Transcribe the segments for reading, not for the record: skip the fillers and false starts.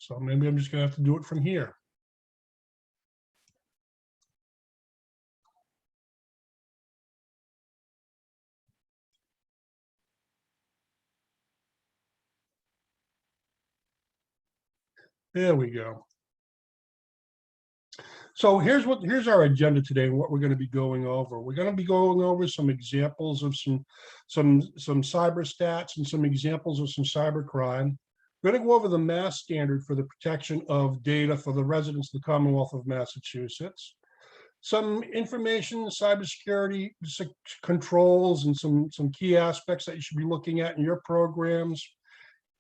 So maybe I'm just going to have to do it from here. There we go. So here's our agenda today and what we're going to be going over. We're going to be going over some examples of some cyber stats and some examples of some cyber crime. We're going to go over the Mass standard for the protection of data for the residents of the Commonwealth of Massachusetts. Some information, cybersecurity controls, and some key aspects that you should be looking at in your programs,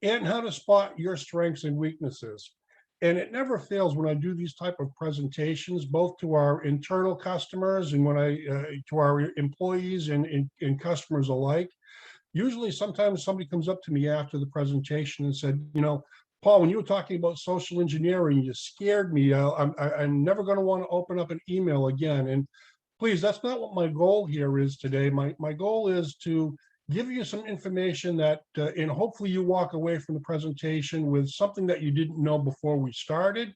and how to spot your strengths and weaknesses. And it never fails when I do these type of presentations, both to our internal customers and when to our employees and customers alike. Usually, sometimes somebody comes up to me after the presentation and said, you know, Paul, when you were talking about social engineering, you scared me. I'm never going to want to open up an email again. And please, that's not what my goal here is today. My goal is to give you some information that, and hopefully you walk away from the presentation with something that you didn't know before we started,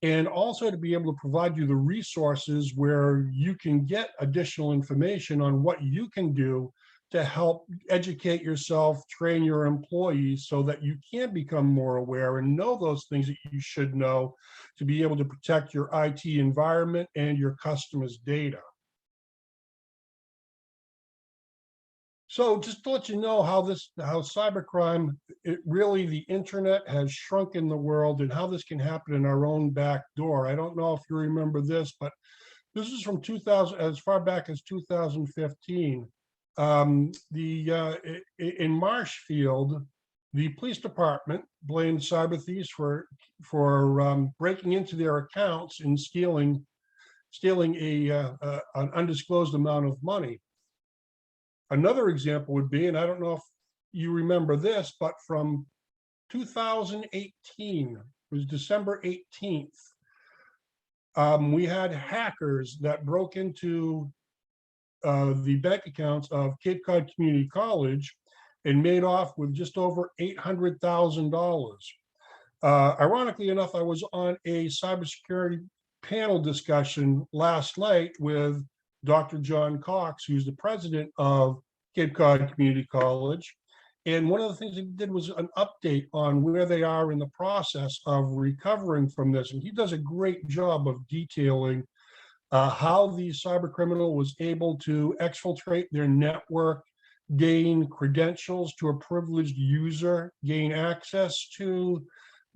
and also to be able to provide you the resources where you can get additional information on what you can do to help educate yourself, train your employees so that you can become more aware and know those things that you should know to be able to protect your IT environment and your customers' data. So just to let you know how cybercrime, the internet has shrunk in the world and how this can happen in our own back door. I don't know if you remember this, but this is from 2000, as far back as 2015. In Marshfield, the police department blamed cyber thieves for breaking into their accounts and stealing an undisclosed amount of money. Another example would be, and I don't know if you remember this, but from 2018, it was December 18th, we had hackers that broke into the bank accounts of Cape Cod Community College and made off with just over $800,000. Ironically enough, I was on a cybersecurity panel discussion last night with Dr. John Cox, who's the president of Cape Cod Community College. And one of the things he did was an update on where they are in the process of recovering from this. And he does a great job of detailing how the cyber criminal was able to exfiltrate their network, gain credentials to a privileged user, gain access to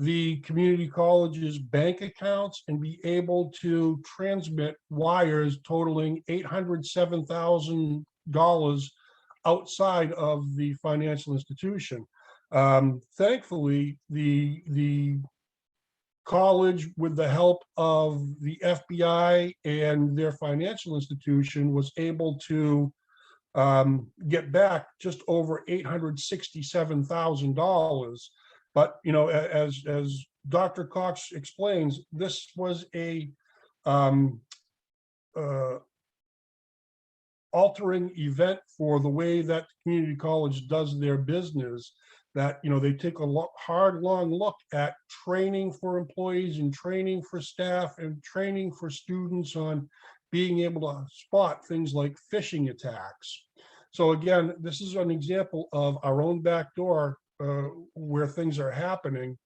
the community college's bank accounts, and be able to transmit wires totaling $807,000 outside of the financial institution. Thankfully, the college, with the help of the FBI and their financial institution, was able to get back just over $867,000. But you know, as Dr. Cox explains, this was a altering event for the way that the community college does their business. That, you know, they take a long look at training for employees and training for staff and training for students on being able to spot things like phishing attacks. So again, this is an example of our own back door where things are happening.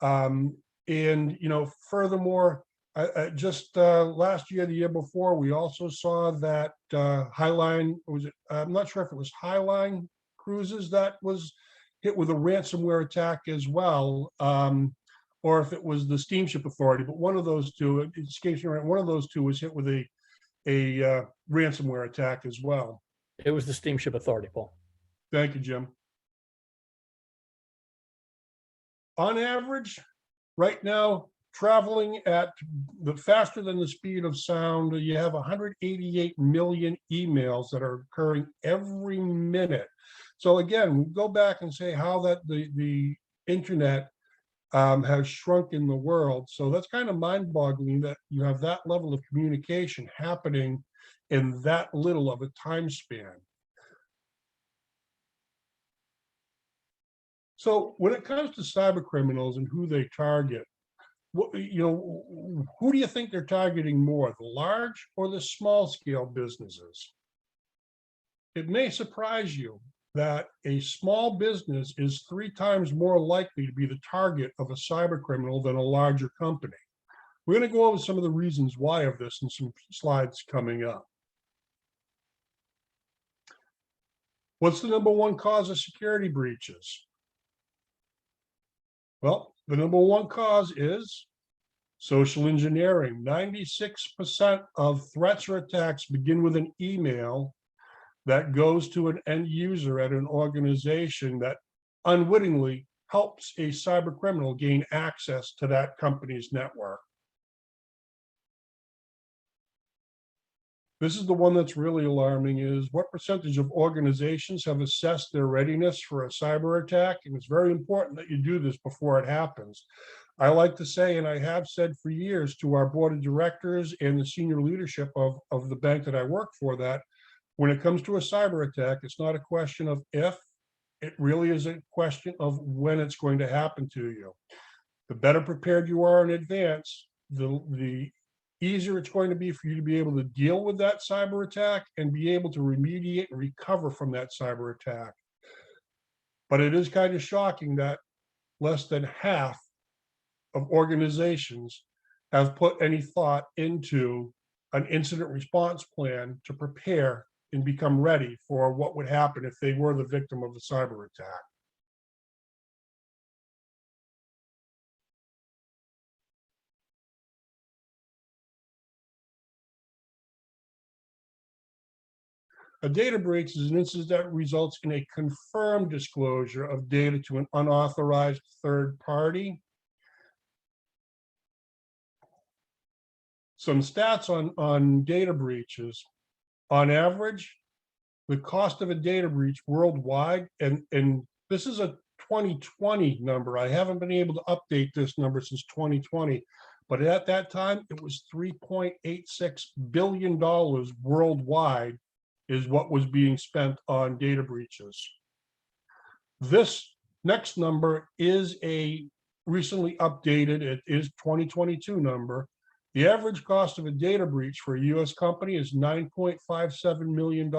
And, you know, furthermore, just last year, the year before, we also saw that Highline, I'm not sure if it was Highline Cruises that was hit with a ransomware attack as well, or if it was the Steamship Authority, but one of those two, it escapes me right, one of those two was hit with a ransomware attack as well. It was the Steamship Authority, Paul. Thank you, Jim. On average, right now, traveling at faster than the speed of sound, you have 188 million emails that are occurring every minute. So again, we go back and say how that the internet has shrunk in the world. So that's kind of mind-boggling that you have that level of communication happening in that little of a time span. So when it comes to cyber criminals and who they target, who do you think they're targeting more, the large or the small scale businesses? It may surprise you that a small business is 3 times more likely to be the target of a cyber criminal than a larger company. We're going to go over some of the reasons why of this in some slides coming up. What's the number one cause of security breaches? Well, the number one cause is social engineering. 96% of threats or attacks begin with an email that goes to an end user at an organization that unwittingly helps a cyber criminal gain access to that company's network. This is the one that's really alarming, is what percentage of organizations have assessed their readiness for a cyber attack? And it's very important that you do this before it happens. I like to say, and I have said for years to our board of directors and the senior leadership of the bank that I work for, that when it comes to a cyber attack, it's not a question of if, it really is a question of when it's going to happen to you. The better prepared you are in advance, the easier it's going to be for you to be able to deal with that cyber attack and be able to remediate and recover from that cyber attack. But it is kind of shocking that less than half of organizations have put any thought into an incident response plan to prepare and become ready for what would happen if they were the victim of a cyber attack. A data breach is an incident that results in a confirmed disclosure of data to an unauthorized third party. Some stats on data breaches. On average, the cost of a data breach worldwide, and this is a 2020 number. I haven't been able to update this number since 2020, but at that time, it was $3.86 billion worldwide is what was being spent on data breaches. This next number is a recently updated, it is 2022 number. The average cost of a data breach for a US company is $9.57 million.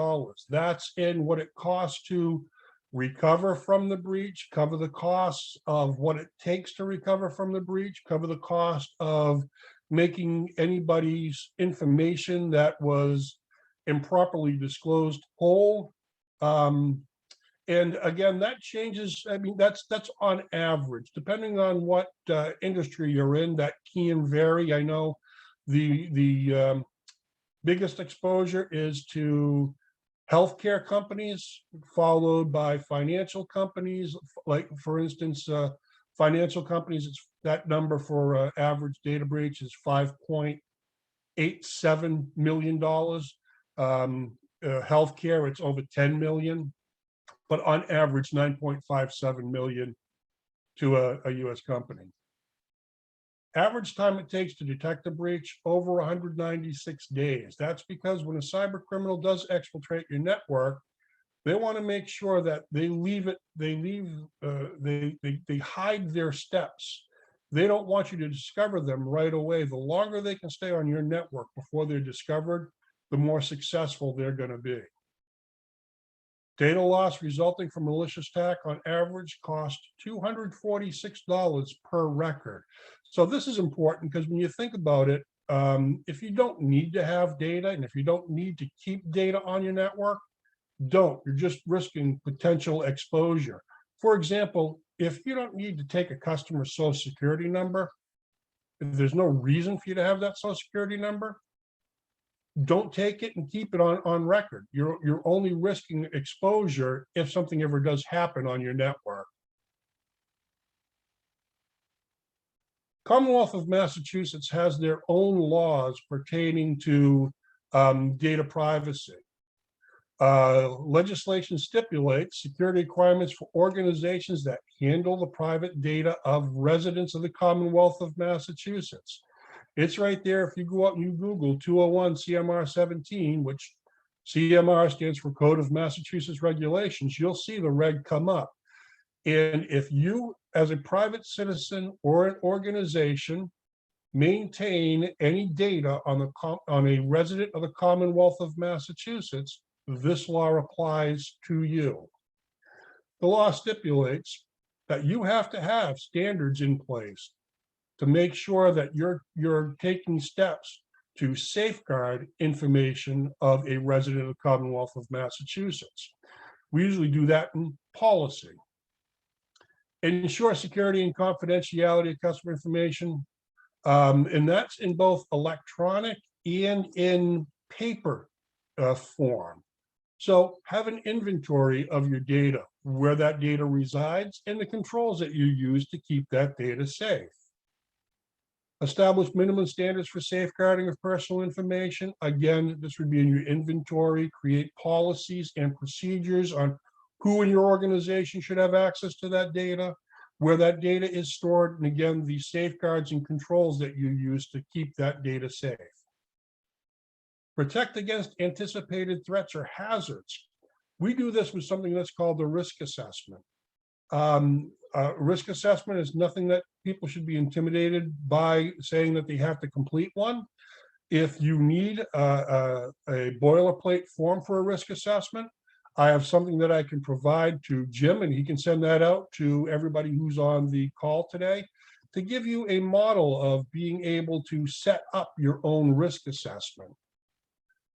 That's in what it costs to recover from the breach, cover the costs of what it takes to recover from the breach, cover the cost of making anybody's information that was improperly disclosed whole. And again, that changes. I mean, that's on average, depending on what industry you're in, that can vary. I know the biggest exposure is to healthcare companies, followed by financial companies. Like, for instance, financial companies, it's that number for average data breach is $5.87 million. Healthcare, it's over 10 million, but on average 9.57 million to a US company. Average time it takes to detect a breach, over 196 days. That's because when a cyber criminal does exfiltrate your network, they want to make sure that they hide their steps. They don't want you to discover them right away. The longer they can stay on your network before they're discovered, the more successful they're going to be. Data loss resulting from malicious attack on average cost $246 per record. So this is important because when you think about it, if you don't need to have data and if you don't need to keep data on your network, don't. You're just risking potential exposure. For example, if you don't need to take a customer's social security number, if there's no reason for you to have that social security number, don't take it and keep it on record. You're only risking exposure if something ever does happen on your network. Commonwealth of Massachusetts has their own laws pertaining to data privacy. Legislation stipulates security requirements for organizations that handle the private data of residents of the Commonwealth of Massachusetts. It's right there. If you go out and you Google 201 CMR 17, which CMR stands for Code of Massachusetts Regulations, you'll see the reg come up. And if you, as a private citizen or an organization, maintain any data on a resident of the Commonwealth of Massachusetts, this law applies to you. The law stipulates that you have to have standards in place to make sure that you're taking steps to safeguard information of a resident of the Commonwealth of Massachusetts. We usually do that in policy. Ensure security and confidentiality of customer information, and that's in both electronic and in paper form. So have an inventory of your data, where that data resides, and the controls that you use to keep that data safe. Establish minimum standards for safeguarding of personal information. Again, this would be in your inventory. Create policies and procedures on who in your organization should have access to that data, where that data is stored, and again, the safeguards and controls that you use to keep that data safe. Protect against anticipated threats or hazards. We do this with something that's called the risk assessment. Risk assessment is nothing that people should be intimidated by saying that they have to complete one. If you need a boilerplate form for a risk assessment, I have something that I can provide to Jim, and he can send that out to everybody who's on the call today to give you a model of being able to set up your own risk assessment.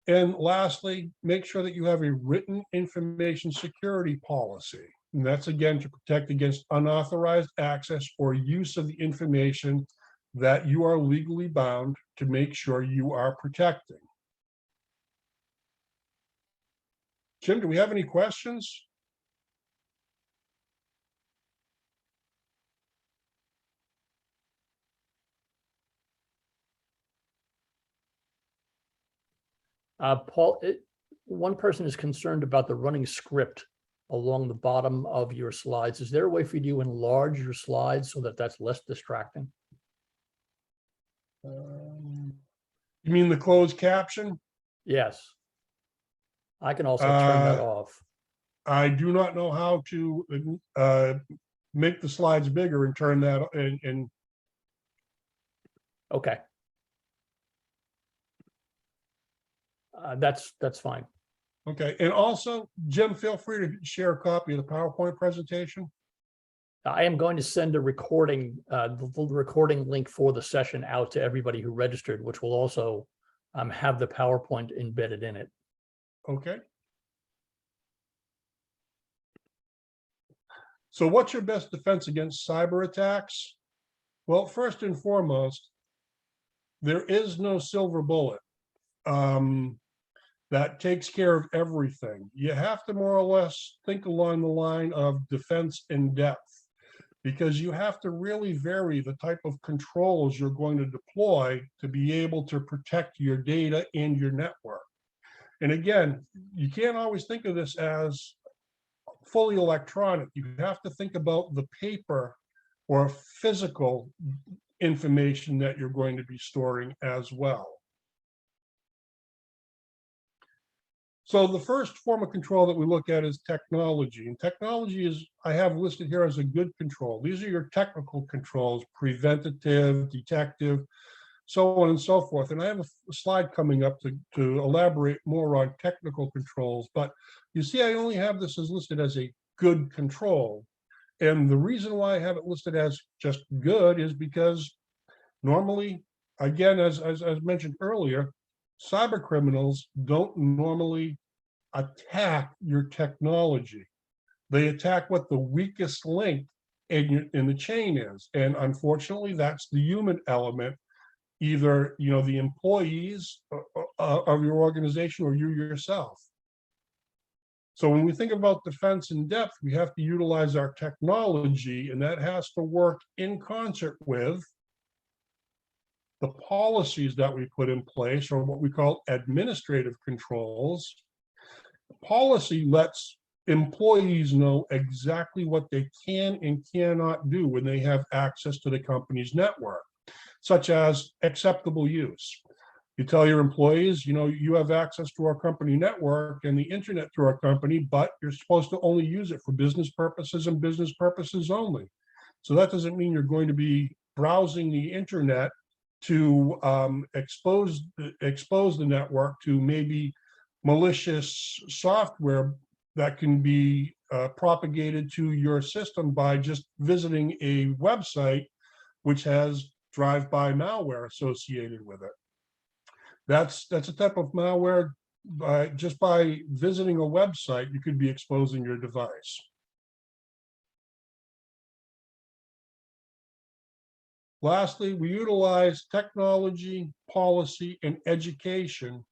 And lastly, make sure that you have a written information security policy. And that's again to protect against unauthorized access or use of the information that you are legally bound to make sure you are protecting. Jim, do we have any questions? Paul, one person is concerned about the running script along the bottom of your slides. Is there a way for you to enlarge your slides so that that's less distracting? You mean the closed caption? Yes. I can also turn that off. I do not know how to make the slides bigger and turn that and Okay. That's fine. okay. And also, Jim, feel free to share a copy of the PowerPoint presentation. I am going to send a recording, the recording link for the session out to everybody who registered, which will also have the PowerPoint embedded in it. Okay. So what's your best defense against cyber attacks? Well, first and foremost, there is no silver bullet that takes care of everything. You have to more or less think along the line of defense in depth, because you have to really vary the type of controls you're going to deploy to be able to protect your data and your network. And again, you can't always think of this as fully electronic. You have to think about the paper or physical information that you're going to be storing as well. So the first form of control that we look at is technology. And technology is, I have listed here as a good control. These are your technical controls: preventative, detective, so on and so forth. And I have a slide coming up to elaborate more on technical controls. But you see, I only have this as listed as a good control. And the reason why I have it listed as just good is because normally, again, as mentioned earlier, cyber criminals don't normally attack your technology. They attack what the weakest link in the chain is. And unfortunately, that's the human element, either the employees of your organization or you yourself. So when we think about defense in depth, we have to utilize our technology, and that has to work in concert with the policies that we put in place, or what we call administrative controls. Policy lets employees know exactly what they can and cannot do when they have access to the company's network, such as acceptable use. You tell your employees, you have access to our company network and the internet through our company, but you're supposed to only use it for business purposes and business purposes only. So that doesn't mean you're going to be browsing the internet to expose the network to maybe malicious software that can be propagated to your system by just visiting a website which has drive-by malware associated with it. That's a type of malware. Just by visiting a website, you could be exposing your device. Lastly, we utilize technology, policy, and education.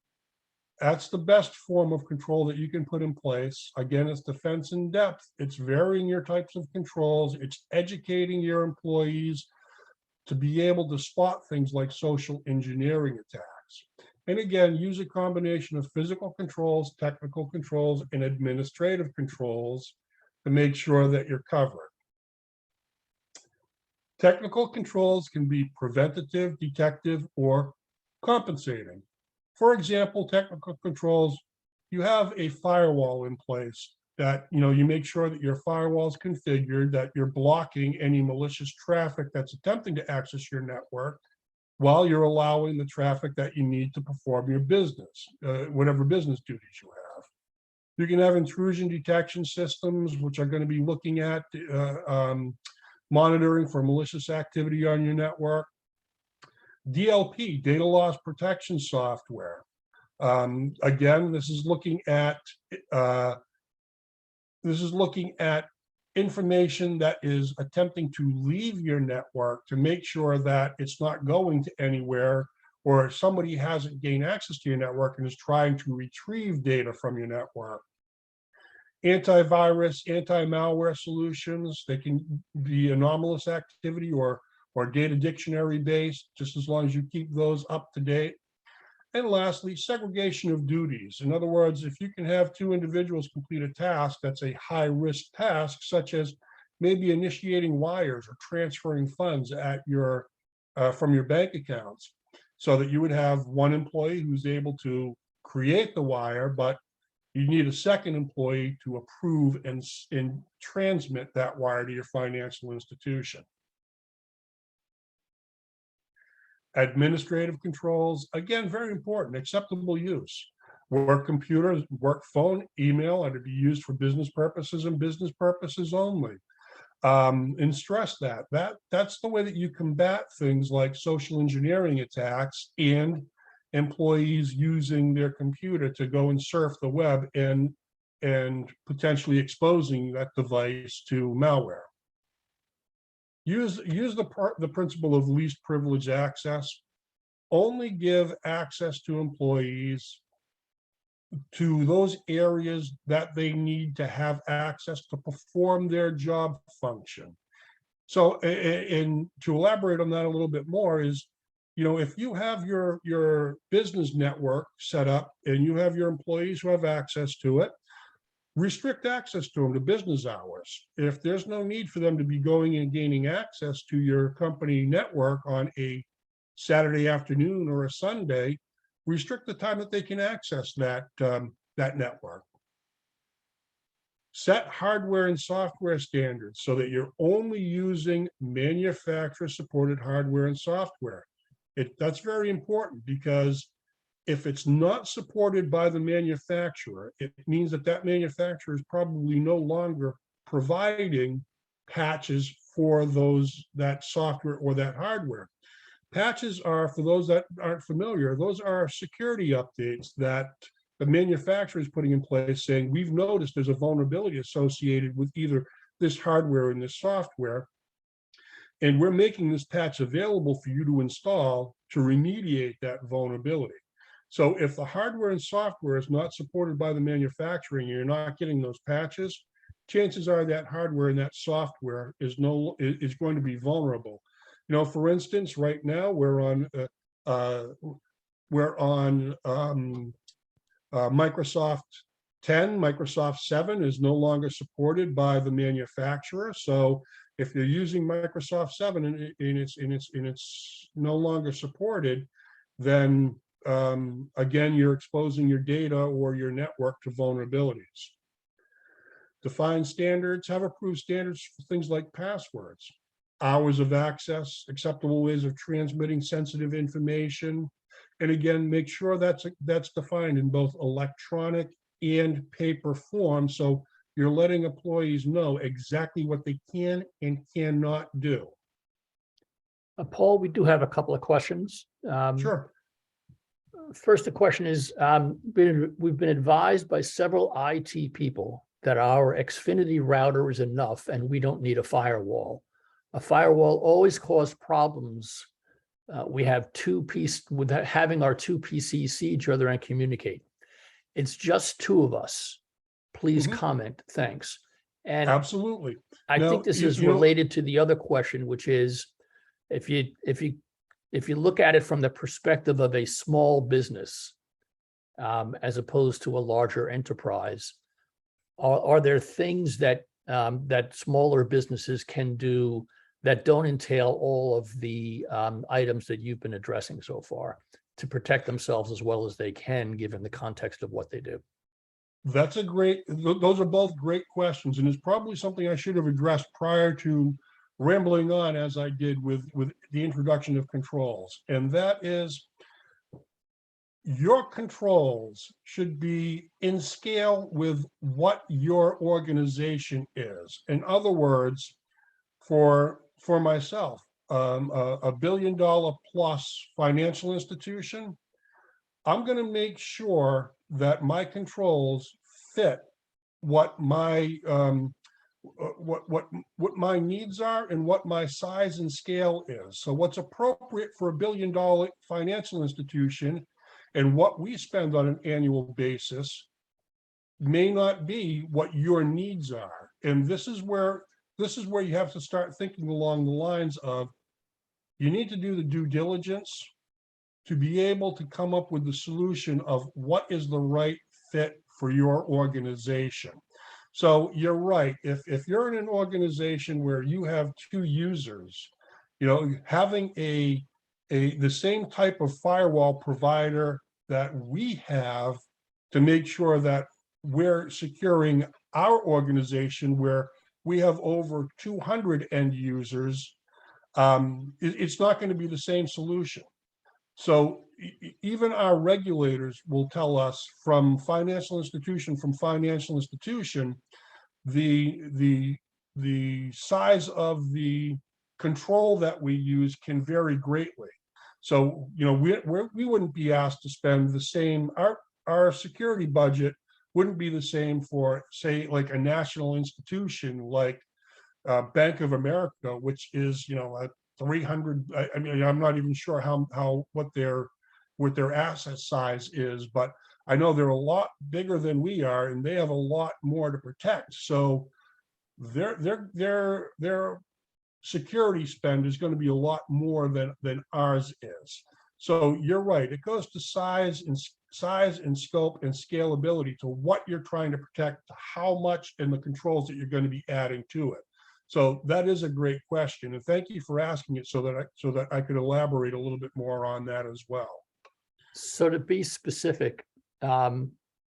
That's the best form of control that you can put in place. Again, it's defense in depth. It's varying your types of controls. It's educating your employees to be able to spot things like social engineering attacks. And again, use a combination of physical controls, technical controls, and administrative controls to make sure that you're covered. Technical controls can be preventative, detective, or compensating. For example, technical controls, you have a firewall in place that you make sure that your firewall is configured, that you're blocking any malicious traffic that's attempting to access your network while you're allowing the traffic that you need to perform your business, whatever business duties you have. You can have intrusion detection systems, which are going to be looking at monitoring for malicious activity on your network. DLP, data loss protection software. Again, this is looking at information that is attempting to leave your network to make sure that it's not going to anywhere, or somebody hasn't gained access to your network and is trying to retrieve data from your network. Antivirus, anti-malware solutions, they can be anomalous activity or data dictionary based, just as long as you keep those up to date. And lastly, segregation of duties. In other words, if you can have two individuals complete a task that's a high risk task, such as maybe initiating wires or transferring funds at from your bank accounts, so that you would have one employee who's able to create the wire, but you need a second employee to approve and transmit that wire to your financial institution. Administrative controls, again, very important. Acceptable use. Work computers, work phone, email are to be used for business purposes and business purposes only. And stress that's the way that you combat things like social engineering attacks and employees using their computer to go and surf the web and potentially exposing that device to malware. Use the principle of least privilege access. Only give access to employees to those areas that they need to have access to perform their job function. So, and to elaborate on that a little bit more is, if you have your business network set up and you have your employees who have access to it, restrict access to them to business hours. If there's no need for them to be going and gaining access to your company network on a Saturday afternoon or a Sunday, restrict the time that they can access that network. Set hardware and software standards so that you're only using manufacturer-supported hardware and software. That's very important, because if it's not supported by the manufacturer, it means that manufacturer is probably no longer providing patches for that software or that hardware. Patches are, for those that aren't familiar, those are security updates that the manufacturer is putting in place, saying, we've noticed there's a vulnerability associated with either this hardware and this software, and we're making this patch available for you to install to remediate that vulnerability. So if the hardware and software is not supported by the manufacturer and you're not getting those patches, chances are that hardware and that software is going to be vulnerable. For instance, right now we're on Microsoft 10. Microsoft 7 is no longer supported by the manufacturer. So if you're using Microsoft 7 and it's no longer supported, then again, you're exposing your data or your network to vulnerabilities. Define standards, have approved standards for things like passwords, hours of access, acceptable ways of transmitting sensitive information. And again, make sure that's defined in both electronic and paper form. So you're letting employees know exactly what they can and cannot do. Paul, we do have a couple of questions. Sure. First, the question is, we've been advised by several IT people that our Xfinity router is enough and we don't need a firewall. A firewall always causes problems. We have having our two PCs see each other and communicate. It's just two of us. Please comment. Thanks. And Absolutely. I Now, think this is you know, related to the other question, which is if you look at it from the perspective of a small business, as opposed to a larger enterprise, are there things that that smaller businesses can do that don't entail all of the items that you've been addressing so far to protect themselves as well as they can, given the context of what they do? Those are both great questions, and it's probably something I should have addressed prior to rambling on as I did with the introduction of controls. And that is, your controls should be in scale with what your organization is. In other words, for myself, a $1 billion plus financial institution, I'm going to make sure that my controls fit what my what my needs are and what my size and scale is. So what's appropriate for $1 billion financial institution and what we spend on an annual basis may not be what your needs are. And this is where you have to start thinking along the lines of, you need to do the due diligence to be able to come up with the solution of what is the right fit for your organization. So you're right. If you're in an organization where you have two users, having the same type of firewall provider that we have to make sure that we're securing our organization where we have over 200 end users, it's not going to be the same solution. So even our regulators will tell us from financial institution, the size of the control that we use can vary greatly. So we wouldn't be asked to spend the same. Our security budget wouldn't be the same for, say, like a national institution like Bank of America, which is a 300. I mean, I'm not even sure what their asset size is, but I know they're a lot bigger than we are, and they have a lot more to protect. So their security spend is going to be a lot more than ours is. So you're right. It goes to size and scope and scalability to what you're trying to protect, to how much, and the controls that you're going to be adding to it. So that is a great question, and thank you for asking it so that I could elaborate a little bit more on that as well. So to be specific,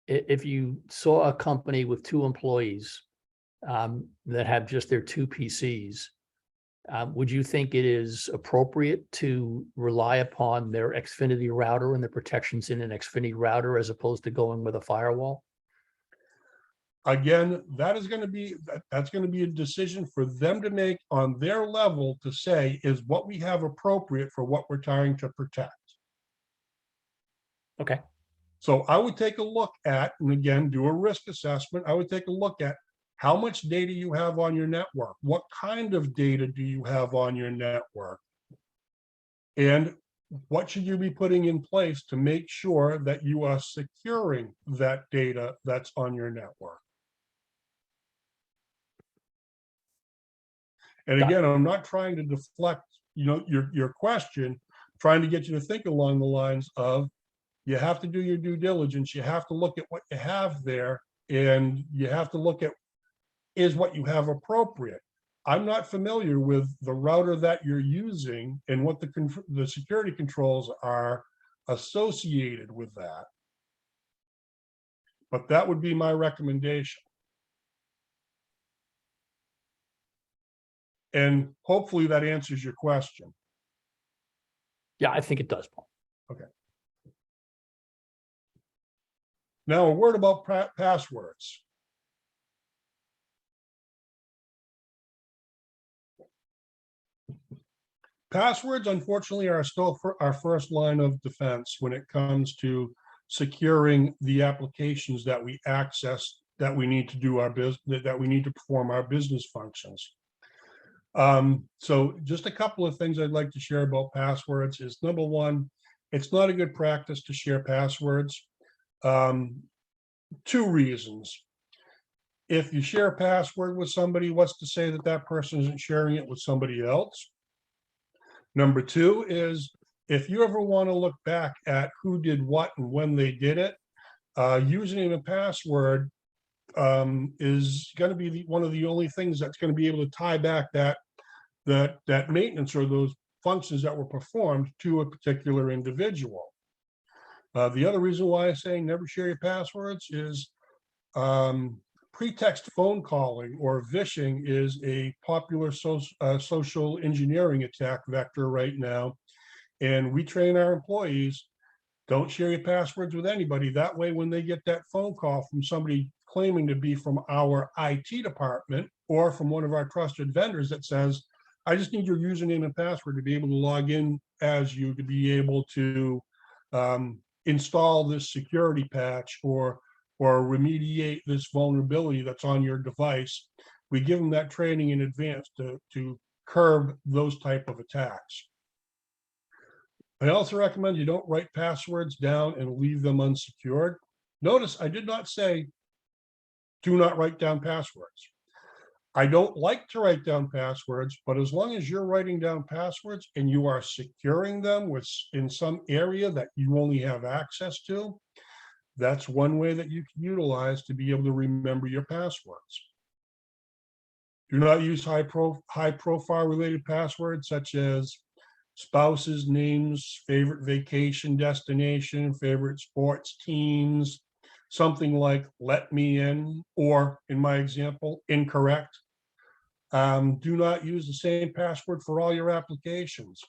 if you saw a company with 2 employees that have just their 2 PCs, would you think it is appropriate to rely upon their Xfinity router and the protections in an Xfinity router as opposed to going with a firewall? Again, that's going to be a decision for them to make on their level to say, is what we have appropriate for what we're trying to protect. Okay. So I would take a look at, and again, do a risk assessment. I would take a look at how much data you have on your network. What kind of data do you have on your network? And what should you be putting in place to make sure that you are securing that data that's on your network? And again, I'm not trying to deflect, your question, trying to get you to think along the lines of, you have to do your due diligence. You have to look at what you have there, and you have to look at, is what you have appropriate? I'm not familiar with the router that you're using and what the security controls are associated with that. But that would be my recommendation. And hopefully that answers your question. Yeah, I think it does, Paul. Okay. Now a word about passwords. Passwords, unfortunately, are still our first line of defense when it comes to securing the applications that we access, that we need to do our business, that we need to perform our business functions. So just a couple of things I'd like to share about passwords is, number one, it's not a good practice to share passwords. Two reasons. If you share a password with somebody, what's to say that that person isn't sharing it with somebody else? Number two is, if you ever want to look back at who did what and when they did it, using a password is going to be one of the only things that's going to be able to tie back that maintenance or those functions that were performed to a particular individual. The other reason why I say never share your passwords is pretext phone calling or vishing is a popular social engineering attack vector right now. And we train our employees, don't share your passwords with anybody. That way, when they get that phone call from somebody claiming to be from our IT department or from one of our trusted vendors that says, I just need your username and password to be able to log in as you, to be able to install this security patch or remediate this vulnerability that's on your device. We give them that training in advance to curb those type of attacks. I also recommend you don't write passwords down and leave them unsecured. Notice I did not say do not write down passwords. I don't like to write down passwords, but as long as you're writing down passwords and you are securing them in some area that you only have access to, that's one way that you can utilize to be able to remember your passwords. Do not use high profile related passwords such as spouses' names, favorite vacation destination, favorite sports teams, something like let me in, or in my example, incorrect. Do not use the same password for all your applications.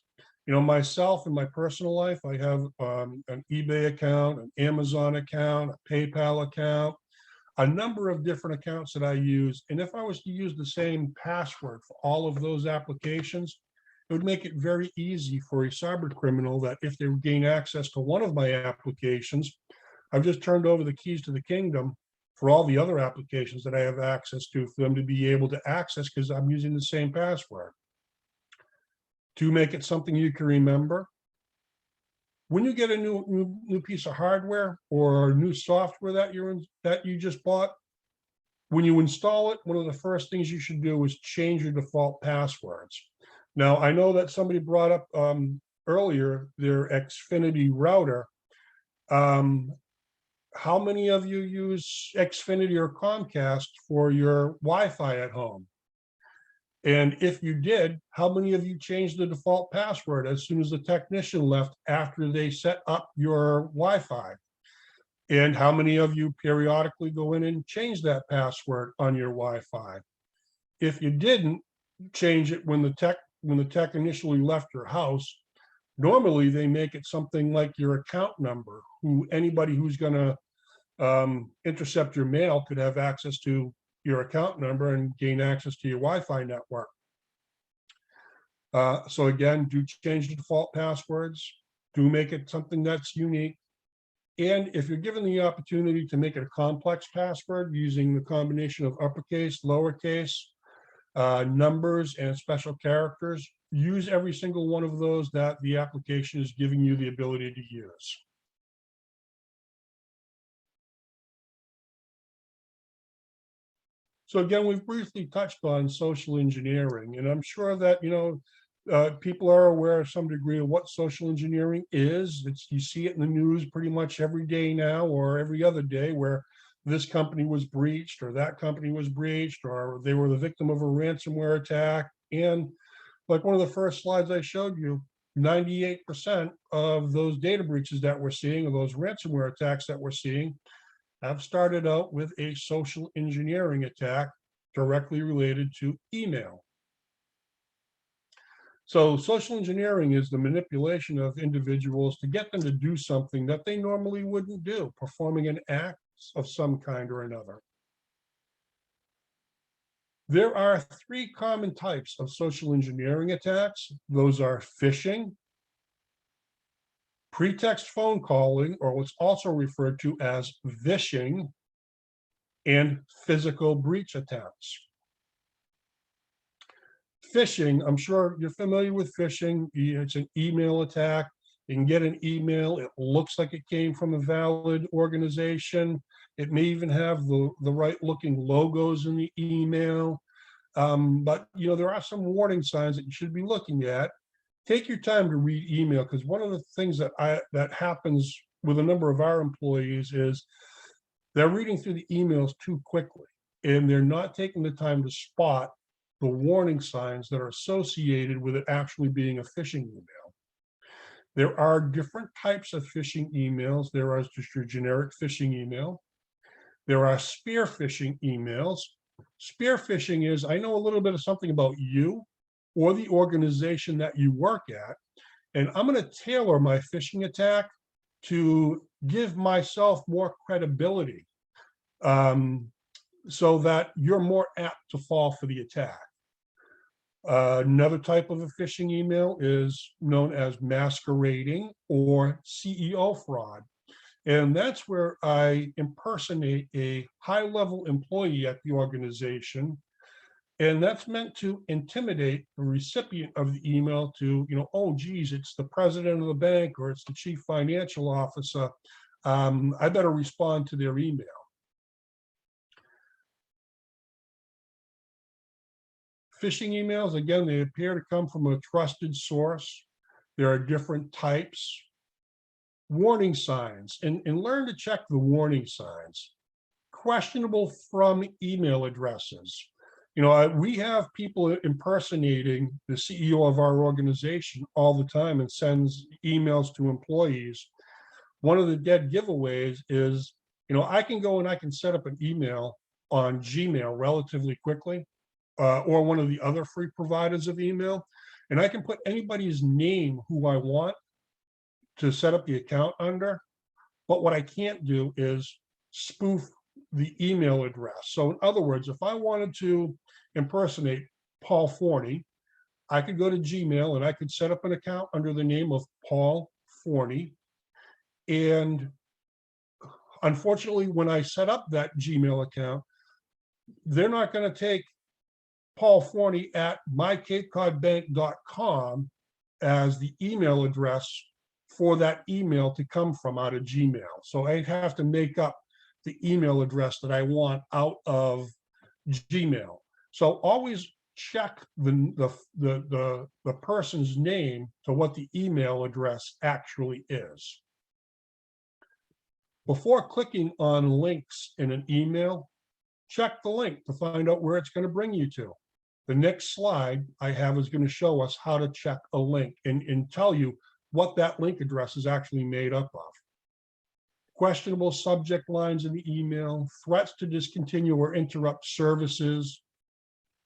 You know, myself in my personal life, I have an eBay account, an Amazon account, a PayPal account, a number of different accounts that I use. And if I was to use the same password for all of those applications, it would make it very easy for a cyber criminal that if they gain access to one of my applications, I've just turned over the keys to the kingdom for all the other applications that I have access to for them to be able to access because I'm using the same password. To make it something you can remember, when you get a new piece of hardware or new software that you just bought, when you install it, one of the first things you should do is change your default passwords. Now, I know that somebody brought up earlier their Xfinity router. How many of you use Xfinity or Comcast for your Wi-Fi at home? And if you did, how many of you changed the default password as soon as the technician left after they set up your Wi-Fi? And how many of you periodically go in and change that password on your Wi-Fi? If you didn't change it when the tech initially left your house, normally they make it something like your account number, anybody who's going to intercept your mail could have access to your account number and gain access to your Wi-Fi network. So again, do change the default passwords, do make it something that's unique. And if you're given the opportunity to make it a complex password using the combination of uppercase, lowercase, numbers, and special characters, use every single one of those that the application is giving you the ability to use. So again, we've briefly touched on social engineering, and I'm sure that, you know, people are aware of some degree of what social engineering is. You see it in the news pretty much every day now or every other day where this company was breached or that company was breached or they were the victim of a ransomware attack. And like one of the first slides I showed you, 98% of those data breaches that we're seeing, or those ransomware attacks that we're seeing, have started out with a social engineering attack directly related to email. So social engineering is the manipulation of individuals to get them to do something that they normally wouldn't do, performing an act of some kind or another. There are three common types of social engineering attacks. Those are phishing, pretext phone calling, or what's also referred to as vishing, and physical breach attacks. Phishing, I'm sure you're familiar with phishing. It's an email attack. You can get an email, it looks like it came from a valid organization. It may even have the right looking logos in the email. But there are some warning signs that you should be looking at. Take your time to read email, because one of the things that happens with a number of our employees is they're reading through the emails too quickly, and they're not taking the time to spot the warning signs that are associated with it actually being a phishing email. There are different types of phishing emails. There is just your generic phishing email. There are spear phishing emails. Spear phishing is, I know a little bit of something about you or the organization that you work at, and I'm going to tailor my phishing attack to give myself more credibility, so that you're more apt to fall for the attack. Another type of a phishing email is known as masquerading or CEO fraud. And that's where I impersonate a high-level employee at the organization. And that's meant to intimidate the recipient of the email to, oh, geez, it's the president of the bank or it's the chief financial officer. I better respond to their email. Phishing emails, again, they appear to come from a trusted source. There are different types. Warning signs, and learn to check the warning signs. Questionable from email addresses. We have people impersonating the CEO of our organization all the time and sends emails to employees. One of the dead giveaways is, I can go and I can set up an email on Gmail relatively quickly, or one of the other free providers of email, and I can put anybody's name who I want to set up the account under. But what I can't do is spoof the email address. So in other words, if I wanted to impersonate Paul Forney, I could go to Gmail and I could set up an account under the name of Paul Forney. And unfortunately, when I set up that Gmail account, they're not going to take Paul Forney at mycapecodbank.com as the email address for that email to come from out of Gmail. So I'd have to make up the email address that I want out of Gmail. So always check the person's name to what the email address actually is. Before clicking on links in an email, check the link to find out where it's going to bring you to. The next slide I have is going to show us how to check a link and tell you what that link address is actually made up of. Questionable subject lines in the email, threats to discontinue or interrupt services,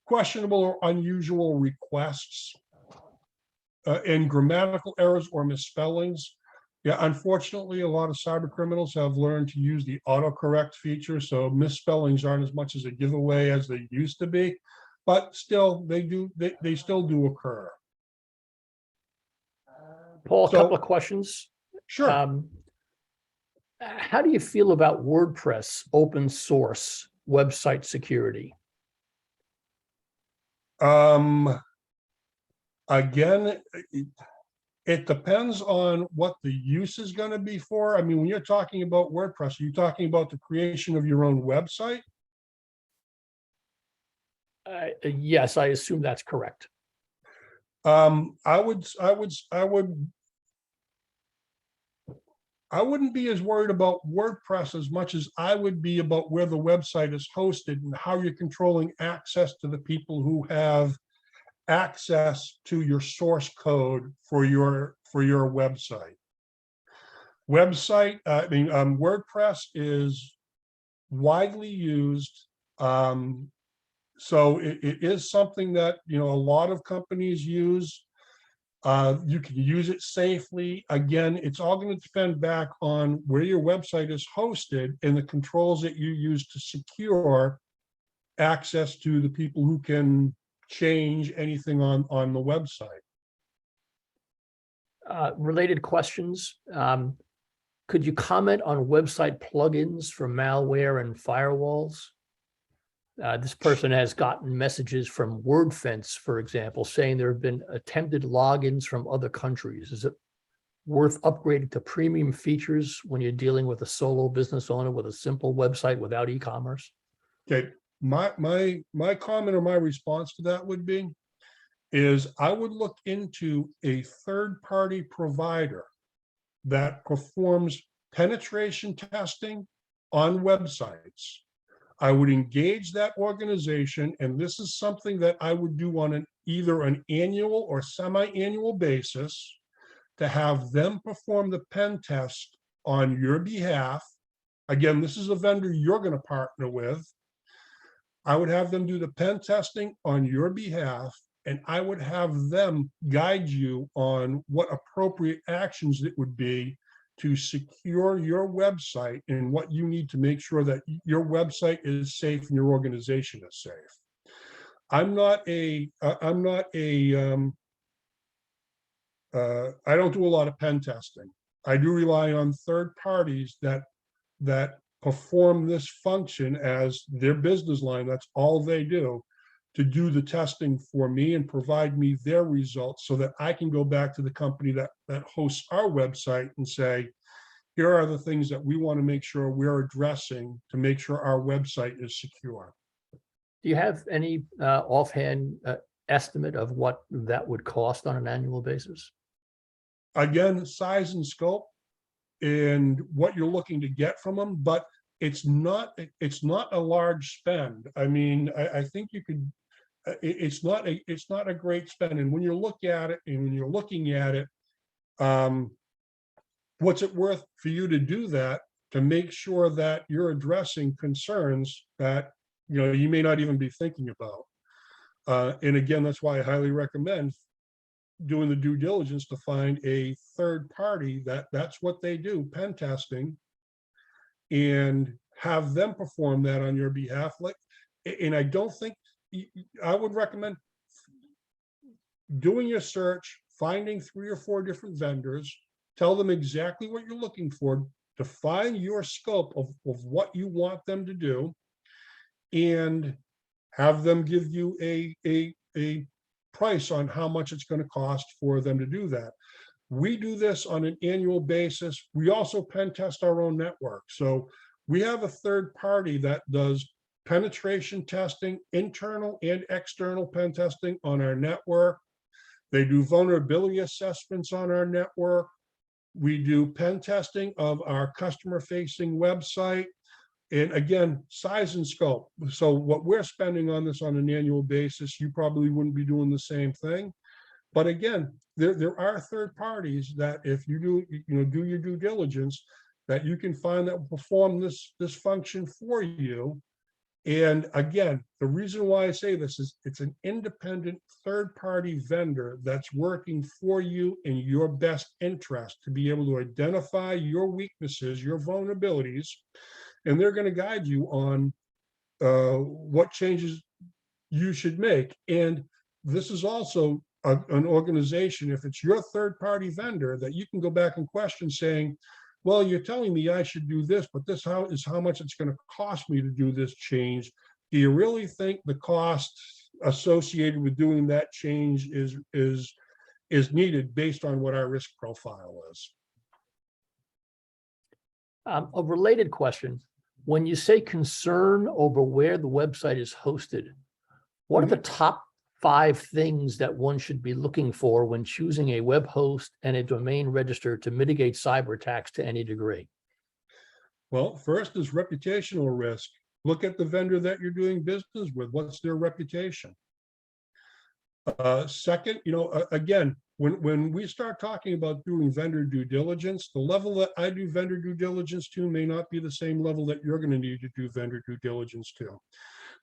questionable or unusual requests, and grammatical errors or misspellings. Yeah, unfortunately, a lot of cyber criminals have learned to use the autocorrect feature, so misspellings aren't as much as a giveaway as they used to be, but still, they still do occur. Paul, a couple of questions. Sure. How do you feel about WordPress open source website security? Again, it depends on what the use is going to be for. I mean, when you're talking about WordPress, are you talking about the creation of your own website? Yes, I assume that's correct. I wouldn't be as worried about WordPress as much as I would be about where the website is hosted and how you're controlling access to the people who have access to your source code for your website. WordPress is widely used. So it is something that, a lot of companies use. You can use it safely. Again, it's all going to depend back on where your website is hosted and the controls that you use to secure access to the people who can change anything on the website. Related questions. Could you comment on website plugins for malware and firewalls? This person has gotten messages from WordFence, for example, saying there have been attempted logins from other countries. Is it worth upgrading to premium features when you're dealing with a solo business owner with a simple website without e-commerce? Okay, my comment or my response to that would be, is I would look into a third-party provider that performs penetration testing on websites. I would engage that organization, and this is something that I would do on either an annual or semi-annual basis, to have them perform the pen test on your behalf. Again, this is a vendor you're going to partner with. I would have them do the pen testing on your behalf, and I would have them guide you on what appropriate actions it would be to secure your website and what you need to make sure that your website is safe and your organization is safe. I don't do a lot of pen testing. I do rely on third parties that perform this function as their business line. That's all they do, to do the testing for me and provide me their results so that I can go back to the company that hosts our website and say, here are the things that we want to make sure we're addressing to make sure our website is secure. Do you have any offhand estimate of what that would cost on an annual basis? Again, size and scope and what you're looking to get from them, but it's not a large spend. I mean, I think you could, it's not a great spend. And when you look at it, and when you're looking at it, what's it worth for you to do that, to make sure that you're addressing concerns that you may not even be thinking about? And again, that's why I highly recommend doing the due diligence to find a third party that's what they do, pen testing, and have them perform that on your behalf. And I don't think, I would recommend doing your search, finding 3 or 4 different vendors, tell them exactly what you're looking for, define your scope of what you want them to do, and have them give you a price on how much it's going to cost for them to do that. We do this on an annual basis. We also pen test our own network. So we have a third party that does penetration testing, internal and external pen testing on our network. They do vulnerability assessments on our network. We do pen testing of our customer-facing website. And again, size and scope. So what we're spending on this on an annual basis, you probably wouldn't be doing the same thing. But again, there are third parties that, if you do your due diligence, that you can find that will perform this function for you. And again, the reason why I say this is it's an independent third-party vendor that's working for you in your best interest to be able to identify your weaknesses, your vulnerabilities, and they're going to guide you on what changes you should make. And this is also an organization, if it's your third-party vendor, that you can go back and question, saying, well, you're telling me I should do this, but this is how much it's going to cost me to do this change. Do you really think the cost associated with doing that change is needed based on what our risk profile is? A related question: when you say concern over where the website is hosted, what are the top 5 things that one should be looking for when choosing a web host and a domain register to mitigate cyber attacks to any degree? Well, first is reputational risk. Look at the vendor that you're doing business with. What's their reputation? Second, again, when we start talking about doing vendor due diligence, the level that I do vendor due diligence to may not be the same level that you're going to need to do vendor due diligence to.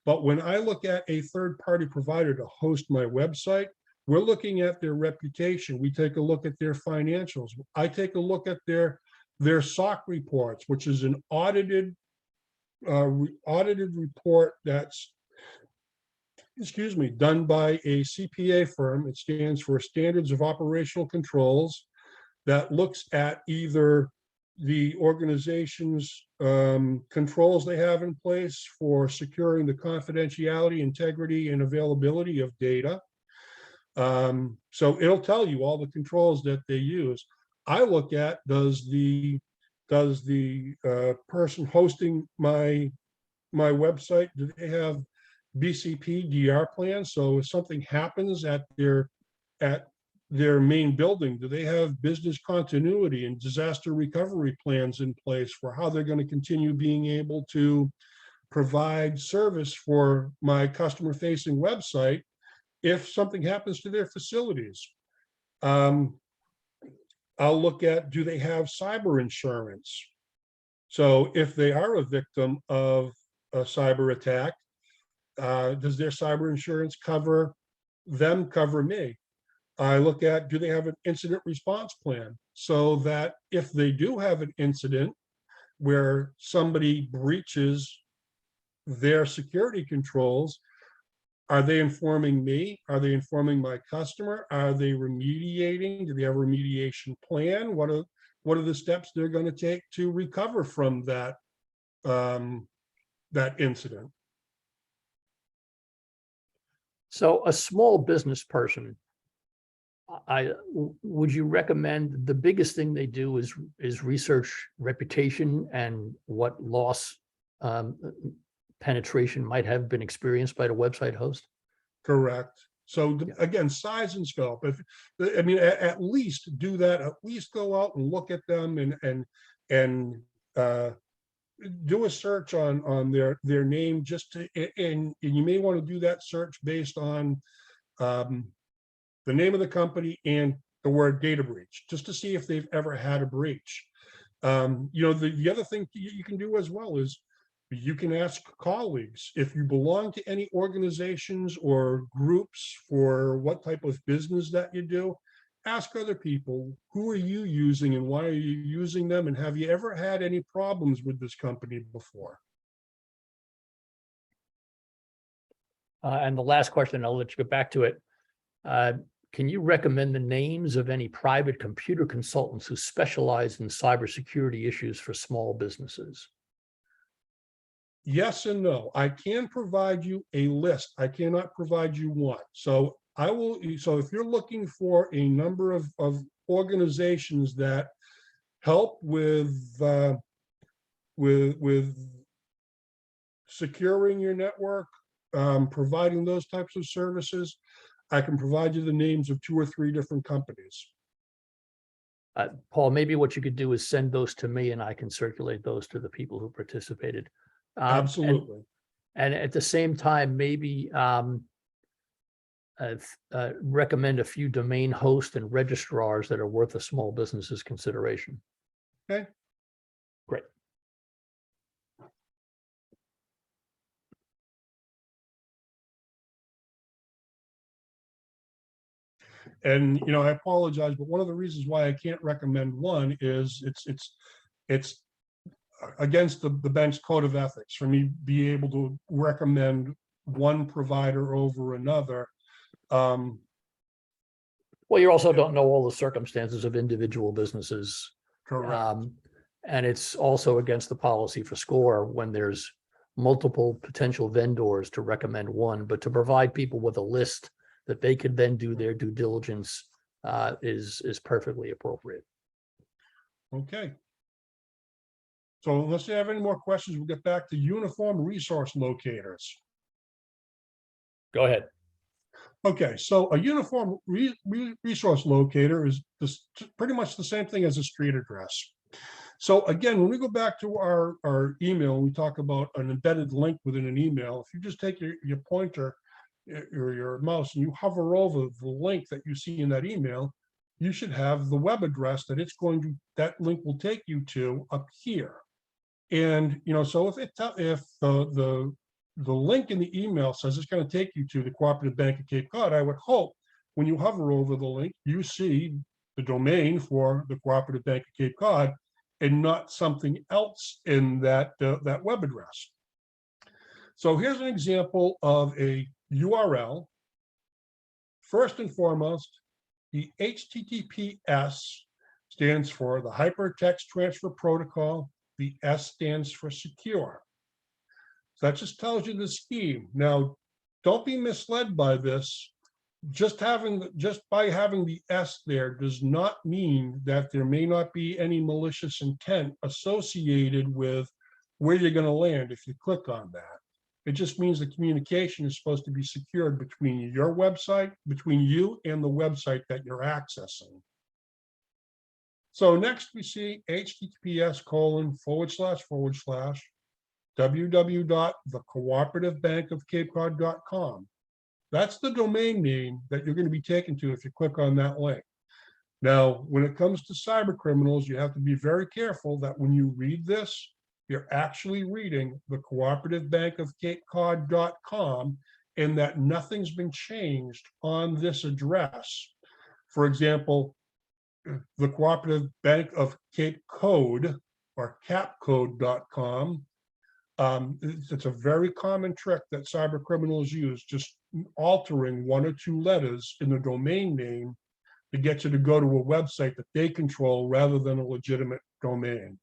But when I look at a third-party provider to host my website, we're looking at their reputation. We take a look at their financials. I take a look at their SOC reports, which is an audited report that's, excuse me, done by a CPA firm. It stands for Standards of Operational Controls, that looks at either the organization's controls they have in place for securing the confidentiality, integrity, and availability of data. So it'll tell you all the controls that they use. I look at, does the person hosting my website, do they have BCP DR plans? So if something happens at their main building, do they have business continuity and disaster recovery plans in place for how they're going to continue being able to provide service for my customer facing website if something happens to their facilities? I'll look at, do they have cyber insurance? So if they are a victim of a cyber attack, does their cyber insurance cover them, cover me? I look at, do they have an incident response plan, so that if they do have an incident where somebody breaches their security controls, are they informing me? Are they informing my customer? Are they remediating? Do they have a remediation plan? What are the steps they're going to take to recover from that incident? So a small business person, would you recommend the biggest thing they do is research reputation and what loss penetration might have been experienced by the website host? Correct. So again, size and scope. I mean, at least do that. At least go out and look at them and do a search on their name, just to, and you may want to do that search based on the name of the company and the word data breach, just to see if they've ever had a breach. The other thing you can do as well is you can ask colleagues if you belong to any organizations or groups for what type of business that you do. Ask other people, who are you using and why are you using them, and have you ever had any problems with this company before? And the last question, I'll let you get back to it. Can you recommend the names of any private computer consultants who specialize in cybersecurity issues for small businesses? Yes and no. I can provide you a list. I cannot provide you one. So I will. So if you're looking for a number of organizations that help with securing your network, providing those types of services, I can provide you the names of 2 or 3 different companies. Paul, maybe what you could do is send those to me and I can circulate those to the people who participated. Absolutely. And at the same time, maybe recommend a few domain hosts and registrars that are worth a small business's consideration. Okay. Great. And I apologize, but one of the reasons why I can't recommend one is it's against the bank's code of ethics for me be able to recommend one provider over another. Well, you also don't know all the circumstances of individual businesses. Correct. And it's also against the policy for SCORE when there's multiple potential vendors to recommend one, but to provide people with a list that they could then do their due diligence is perfectly appropriate. Okay. So unless you have any more questions, we'll get back to uniform resource locators. Go ahead. Okay, so a uniform resource locator is pretty much the same thing as a street address. So again, when we go back to our email, we talk about an embedded link within an email. If you just take your pointer your mouse and you hover over the link that you see in that email, you should have the web address that that link will take you to up here. And so if the link in the email says it's going to take you to the Cooperative Bank of Cape Cod, I would hope when you hover over the link, you see the domain for the Cooperative Bank of Cape Cod and not something else in that web address. So here's an example of a URL. First and foremost, the HTTPS stands for the Hypertext Transfer Protocol. The S stands for secure. So that just tells you the scheme. Now, don't be misled by this. Just by having the S there does not mean that there may not be any malicious intent associated with where you're going to land if you click on that. It just means the communication is supposed to be secured between your website, between you and the website that you're accessing. So next we see https://www.thecooperative.bankofcapecod.com. That's the domain name that you're going to be taken to if you click on that link. Now, when it comes to cyber criminals, you have to be very careful that when you read this, you're actually reading the cooperative.bankofcapecod.com and that nothing's been changed on this address. For example, the Cooperative Bank of Cape Cod or capcode.com. It's a very common trick that cyber criminals use, just altering one or two letters in the domain name to get you to go to a website that they control rather than a legitimate domain.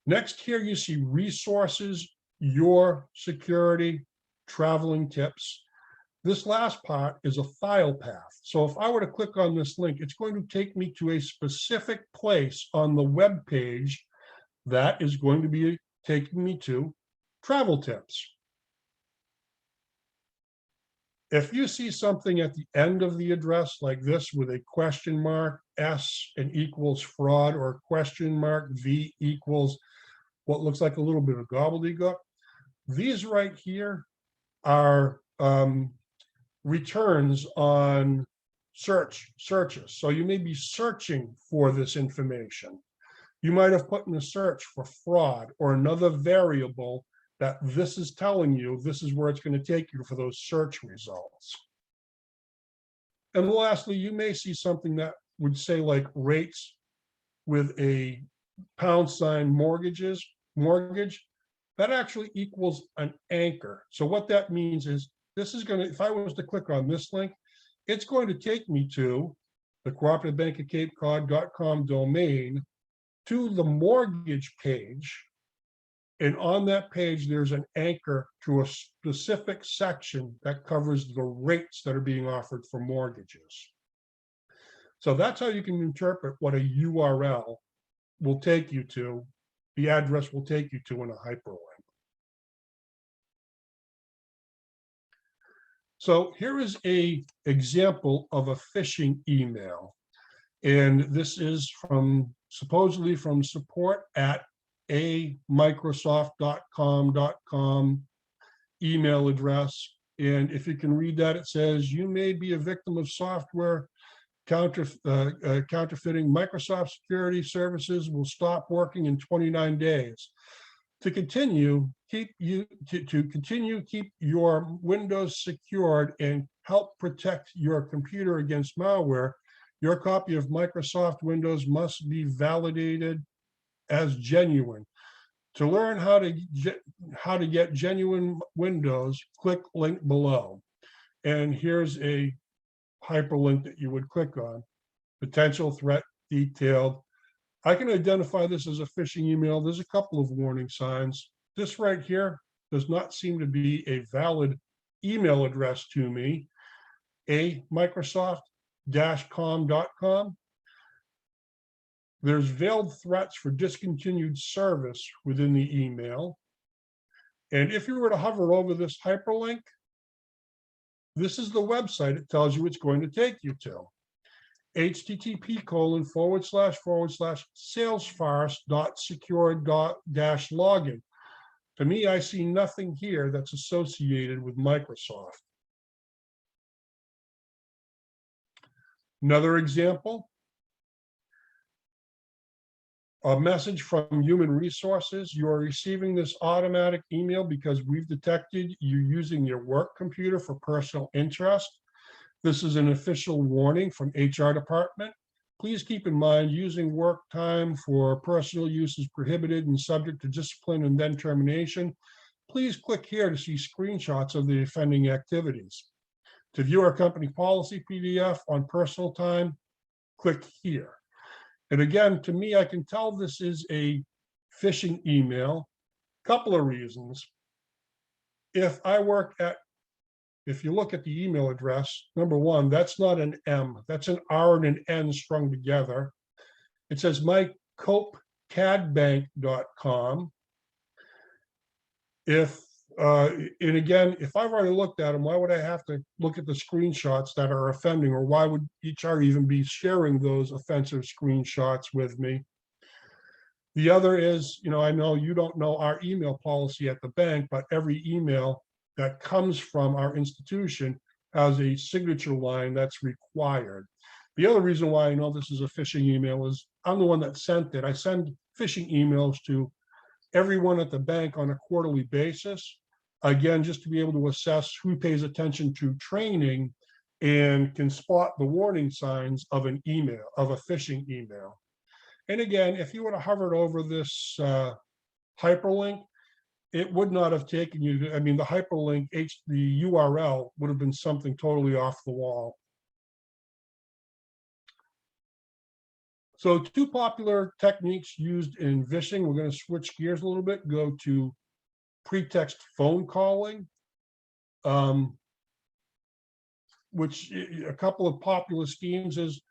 Next here you see resources, your security, traveling tips. This last part is a file path. So if I were to click on this link, it's going to take me to a specific place on the web page that is going to be taking me to travel tips. If you see something at the end of the address like this with a question mark S and equals fraud, or question mark V equals what looks like a little bit of gobbledygook, these right here are returns on searches. So you may be searching for this information. You might have put in a search for fraud or another variable that this is telling you this is where it's going to take you for those search results. And lastly, you may see something that would say like rates with a # mortgage. That actually equals an anchor. So what that means is this is going to, if I was to click on this link, it's going to take me to the cooperativebankofcapecod.com domain, to the mortgage page. And on that page, there's an anchor to a specific section that covers the rates that are being offered for mortgages. So that's how you can interpret what a URL will take you to, the address will take you to in a hyperlink. So here is an example of a phishing email. And this is supposedly from support@amicrosoft.com email address. And if you can read that, it says, you may be a victim of software counterfeiting. Microsoft security services will stop working in 29 days. To continue, keep your Windows secured and help protect your computer against malware, your copy of Microsoft Windows must be validated as genuine. To learn how to get genuine Windows, click link below. And here's a hyperlink that you would click on. Potential threat detailed. I can identify this as a phishing email. There's a couple of warning signs. This right here does not seem to be a valid email address to me. Microsoft-com.com. There's veiled threats for discontinued service within the email. And if you were to hover over this hyperlink, this is the website it tells you it's going to take you to. http://salesforce.secure-login. To me, I see nothing here that's associated with Microsoft. Another example, a message from Human Resources. You are receiving this automatic email because we've detected you using your work computer for personal interest. This is an official warning from HR department. Please keep in mind using work time for personal use is prohibited and subject to discipline and then termination. Please click here to see screenshots of the offending activities. To view our company policy PDF on personal time, click here. And again, to me, I can tell this is a phishing email. Couple of reasons. If you look at the email address, number one, that's not an M, that's an R and an N strung together. It says mycopecadbank.com. And again, if I've already looked at them, why would I have to look at the screenshots that are offending, or why would HR even be sharing those offensive screenshots with me? The other is, I know you don't know our email policy at the bank, but every email that comes from our institution has a signature line that's required. The other reason why I know this is a phishing email is I'm the one that sent it. I send phishing emails to everyone at the bank on a quarterly basis. Again, just to be able to assess who pays attention to training and can spot the warning signs of an email, of a phishing email. And again, if you would have hovered over this hyperlink, it would not have taken you to, the hyperlink, the URL would have been something totally off the wall. So 2 popular techniques used in phishing. We're going to switch gears a little bit, go to pretext phone calling, which a couple of popular schemes is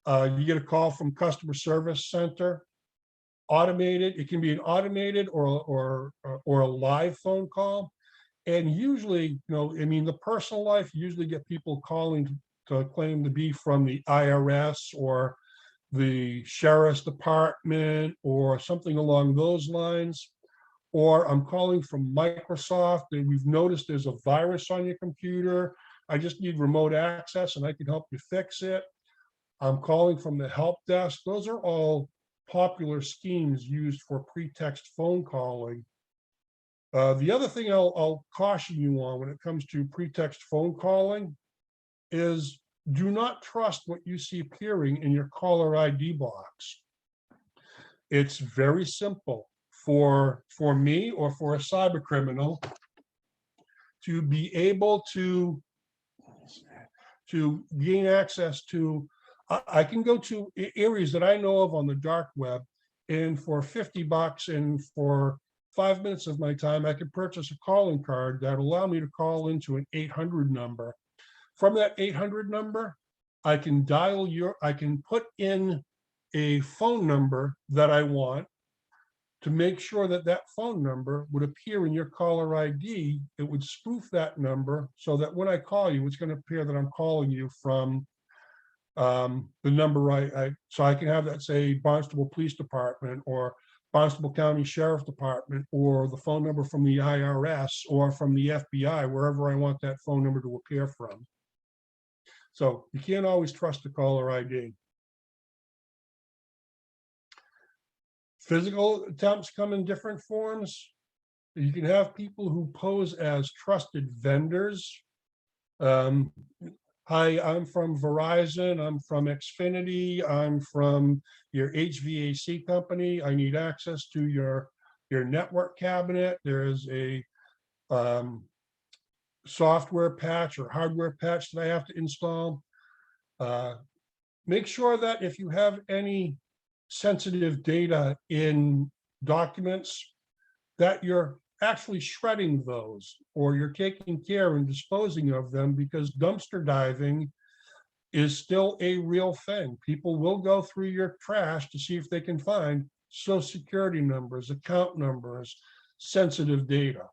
you get a call from customer service center, automated. It can be an automated or a live phone call. And usually, the personal life usually get people calling to claim to be from the IRS or the sheriff's department or something along those lines. Or I'm calling from Microsoft and we've noticed there's a virus on your computer. I just need remote access and I can help you fix it. I'm calling from the help desk. Those are all popular schemes used for pretext phone calling. The other thing I'll caution you on when it comes to pretext phone calling is do not trust what you see appearing in your caller ID box. It's very simple for me or for a cyber criminal to be able to gain access to. I can go to areas that I know of on the dark web, and for $50 and for 5 minutes of my time, I could purchase a calling card that will allow me to call into an 800 number. From that 800 number, I can put in a phone number that I want to make sure that that phone number would appear in your caller ID. It would spoof that number so that when I call you, it's going to appear that I'm calling you from the number so I can have that say Barnstable Police Department or Barnstable County Sheriff's Department or the phone number from the IRS or from the FBI, wherever I want that phone number to appear from. So you can't always trust the caller ID. Physical attempts come in different forms. You can have people who pose as trusted vendors. Hi, I'm from Verizon, I'm from Xfinity, I'm from your HVAC company. I need access to your network cabinet. There is a software patch or hardware patch that I have to install. Make sure that if you have any sensitive data in documents, that you're actually shredding those or you're taking care and disposing of them, because dumpster diving is still a real thing. People will go through your trash to see if they can find social security numbers, account numbers, sensitive data.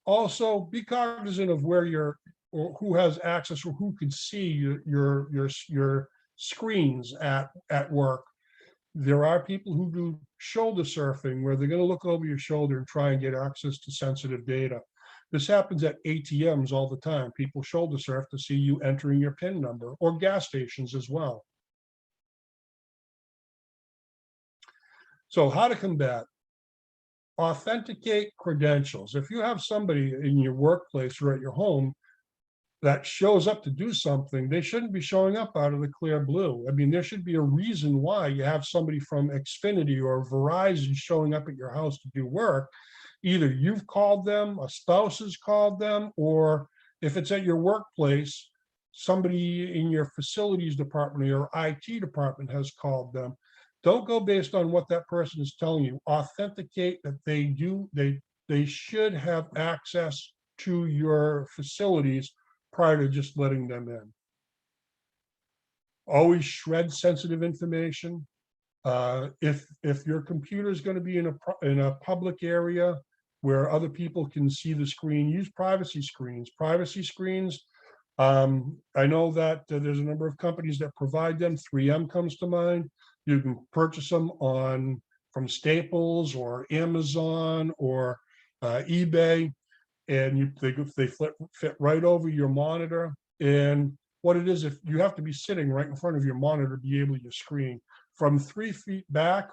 Also, be cognizant of where or who has access or who can see your screens at work. There are people who do shoulder surfing, where they're going to look over your shoulder and try and get access to sensitive data. This happens at ATMs all the time. People shoulder surf to see you entering your PIN number, or gas stations as well. So how to combat? Authenticate credentials. If you have somebody in your workplace or at your home that shows up to do something, they shouldn't be showing up out of the clear blue. I mean, there should be a reason why you have somebody from Xfinity or Verizon showing up at your house to do work. Either you've called them, a spouse has called them, or if it's at your workplace, somebody in your facilities department or your IT department has called them. Don't go based on what that person is telling you. Authenticate that they should have access to your facilities prior to just letting them in. Always shred sensitive information. If your computer is going to be in a public area where other people can see the screen, use privacy screens. Privacy screens, I know that there's a number of companies that provide them. 3M comes to mind. You can purchase them from Staples or Amazon or eBay, and they fit right over your monitor. And what it is, if you have to be sitting right in front of your monitor to be able to screen from 3 feet back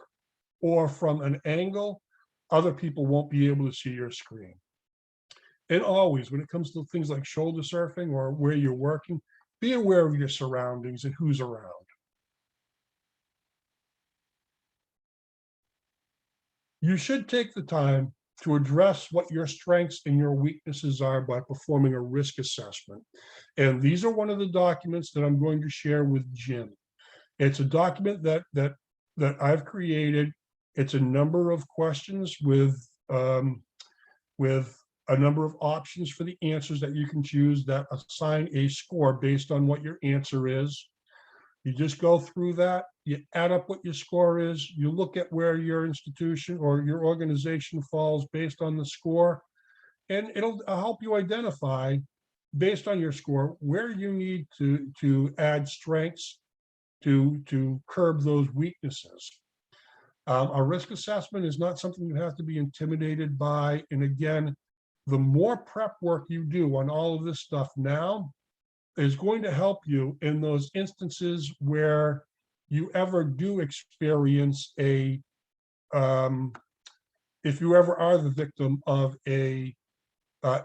or from an angle, other people won't be able to see your screen. And always, when it comes to things like shoulder surfing or where you're working, be aware of your surroundings and who's around. You should take the time to address what your strengths and your weaknesses are by performing a risk assessment. And these are one of the documents that I'm going to share with Jim. It's a document that I've created. It's a number of questions with a number of options for the answers that you can choose that assign a score based on what your answer is. You just go through that, you add up what your score is, you look at where your institution or your organization falls based on the score, and it'll help you identify, based on your score, where you need to add strengths to curb those weaknesses. A risk assessment is not something you have to be intimidated by. And again, the more prep work you do on all of this stuff now is going to help you in those instances where you ever do experience if you ever are the victim of a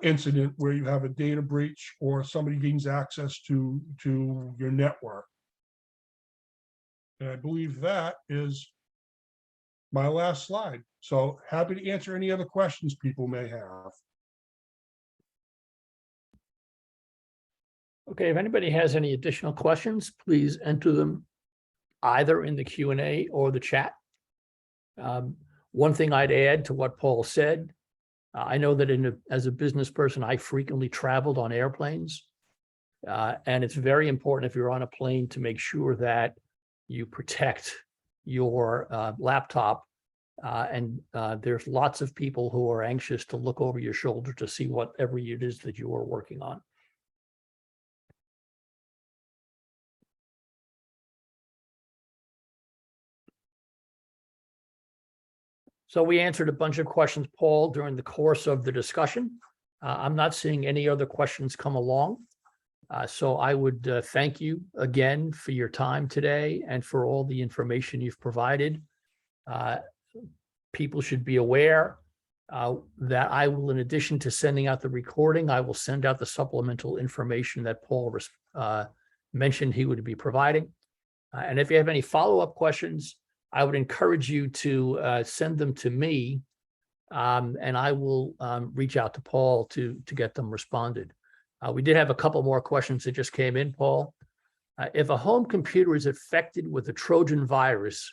incident where you have a data breach or somebody gains access to your network. And I believe that is my last slide. So happy to answer any other questions people may have. Okay, if anybody has any additional questions, please enter them either in the Q&A or the chat. One thing I'd add to what Paul said, I know that as a business person, I frequently traveled on airplanes. And it's very important if you're on a plane to make sure that you protect your laptop. And there's lots of people who are anxious to look over your shoulder to see whatever it is that you are working on. So we answered a bunch of questions, Paul, during the course of the discussion. I'm not seeing any other questions come along. So I would thank you again for your time today and for all the information you've provided. People should be aware that I will, in addition to sending out the recording, I will send out the supplemental information that Paul mentioned he would be providing. And if you have any follow-up questions, I would encourage you to send them to me, and I will reach out to Paul to get them responded. We did have a couple more questions that just came in, Paul. If a home computer is affected with a Trojan virus,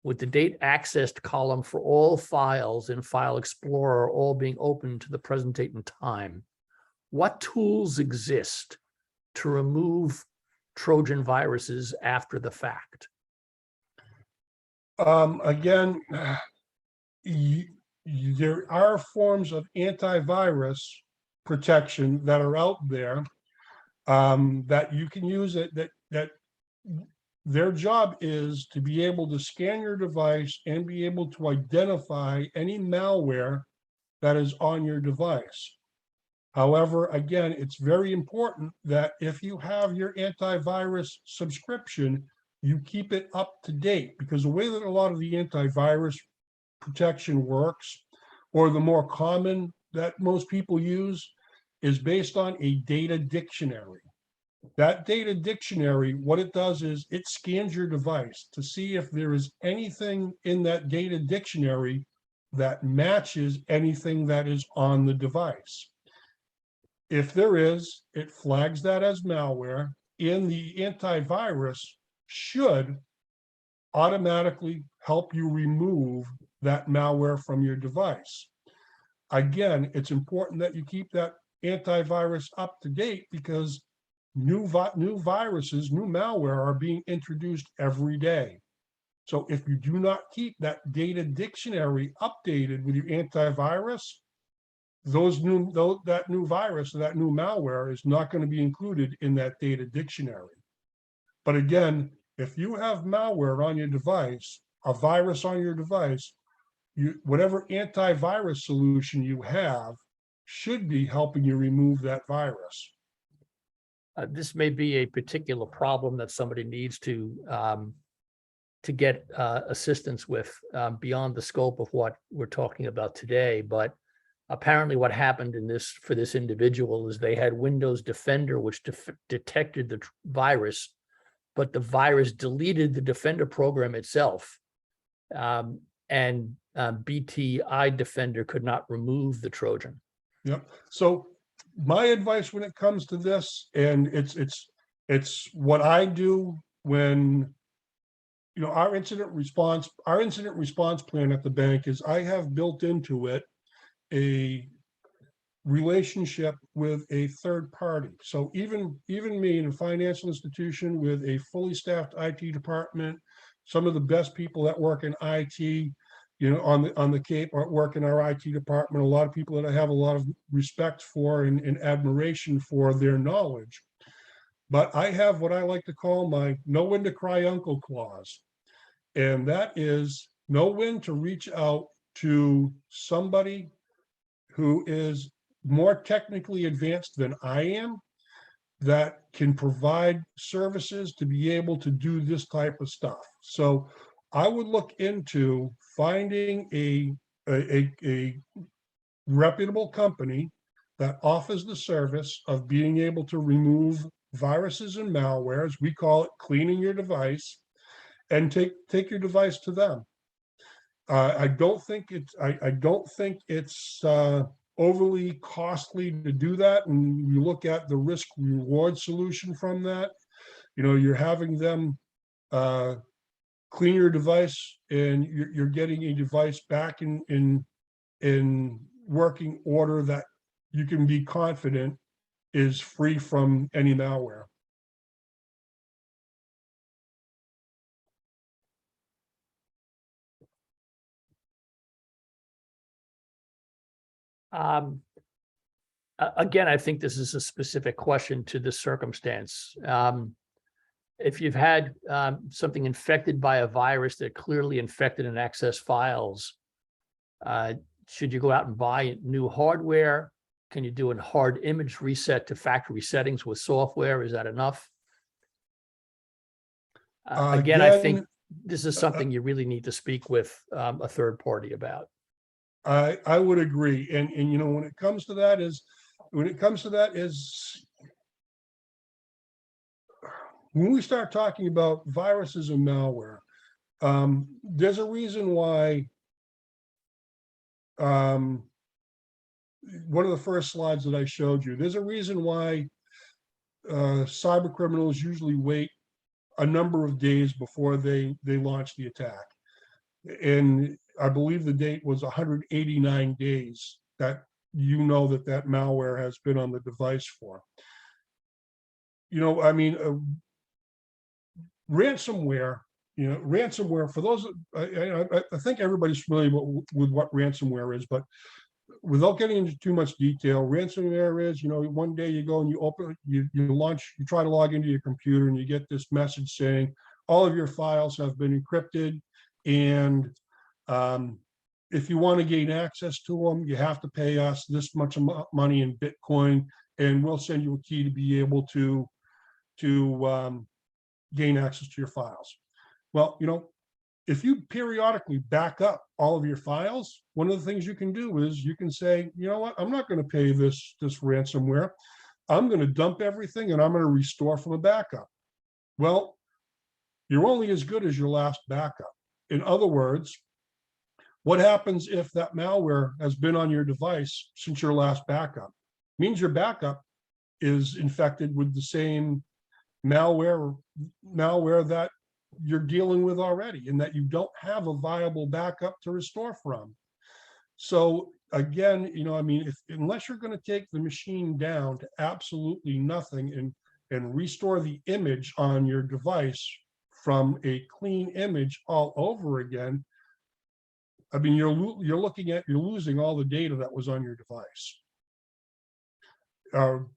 with the date accessed column for all files in File Explorer all being open to the present date and time, what tools exist to remove Trojan viruses after the fact? Again, there are forms of antivirus protection that are out there that you can use that their job is to be able to scan your device and be able to identify any malware that is on your device. However, again, it's very important that if you have your antivirus subscription, you keep it up to date, because the way that a lot of the antivirus protection works, or the more common that most people use, is based on a data dictionary. That data dictionary, what it does is it scans your device to see if there is anything in that data dictionary that matches anything that is on the device. If there is, it flags that as malware, and the antivirus should automatically help you remove that malware from your device. Again, it's important that you keep that antivirus up to date, because new viruses, new malware are being introduced every day. So if you do not keep that data dictionary updated with your antivirus, that new virus, that new malware is not going to be included in that data dictionary. But again, if you have malware on your device, a virus on your device, whatever antivirus solution you have should be helping you remove that virus. This may be a particular problem that somebody needs to get assistance with beyond the scope of what we're talking about today. But apparently what happened for this individual is they had Windows Defender, which detected the virus, but the virus deleted the Defender program itself. And BTI Defender could not remove the Trojan. Yep. So my advice when it comes to this, and it's what I do when, our incident response plan at the bank is I have built into it a relationship with a third party. So even me in a financial institution with a fully staffed IT department, some of the best people that work in IT, on the Cape work in our IT department, a lot of people that I have a lot of respect for and admiration for their knowledge. But I have what I like to call my know when to cry uncle clause. And that is know when to reach out to somebody who is more technically advanced than I am, that can provide services to be able to do this type of stuff. So I would look into finding a reputable company that offers the service of being able to remove viruses and malwares. We call it cleaning your device, and take your device to them. I don't think it's overly costly to do that. And you look at the risk reward solution from that, you're having them clean your device, and you're getting a device back in working order that you can be confident is free from any malware. Again, I think this is a specific question to this circumstance. If you've had something infected by a virus that clearly infected and accessed files, should you go out and buy new hardware? Can you do a hard image reset to factory settings with software? Is that enough? Again, I think this is something you really need to speak with a third party about. I would agree. And when it comes to that is when we start talking about viruses and malware, there's a reason why one of the first slides that I showed you, there's a reason why cyber criminals usually wait a number of days before they launch the attack. And I believe the date was 189 days that that malware has been on the device for. Ransomware, for those, I think everybody's familiar with what ransomware is, but without getting into too much detail, ransomware is, one day you go and you try to log into your computer and you get this message saying, all of your files have been encrypted, and if you want to gain access to them, you have to pay us this much money in Bitcoin, and we'll send you a key to be able to gain access to your files. Well, if you periodically back up all of your files, one of the things you can do is you can say, you know what, I'm not going to pay this ransomware. I'm going to dump everything and I'm going to restore from a backup. Well, you're only as good as your last backup. In other words, what happens if that malware has been on your device since your last backup? It means your backup is infected with the same malware that you're dealing with already, and that you don't have a viable backup to restore from. So again, unless you're going to take the machine down to absolutely nothing and restore the image on your device from a clean image all over again, you're losing all the data that was on your device.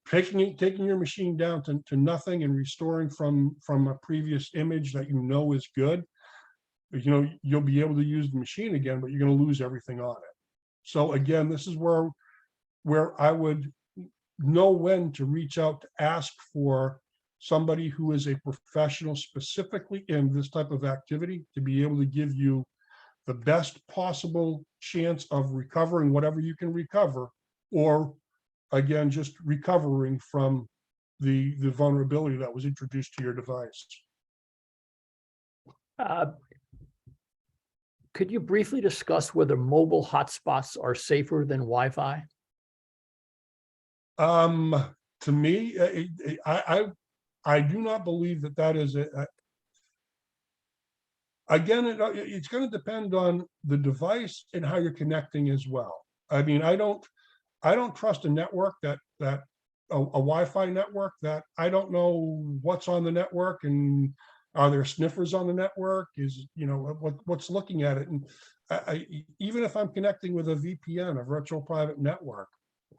Taking your machine down to nothing and restoring from a previous image that is good, you'll be able to use the machine again, but you're going to lose everything on it. So again, this is where I would know when to reach out to ask for somebody who is a professional specifically in this type of activity to be able to give you the best possible chance of recovering whatever you can recover, or again, just recovering from the vulnerability that was introduced to your device. Could you briefly discuss whether mobile hotspots are safer than Wi-Fi? To me, I do not believe that is again, it's going to depend on the device and how you're connecting as well. I don't trust a network that a Wi-Fi network that I don't know what's on the network, and are there sniffers on the network? Is what's looking at it? And even if I'm connecting with a VPN, a virtual private network,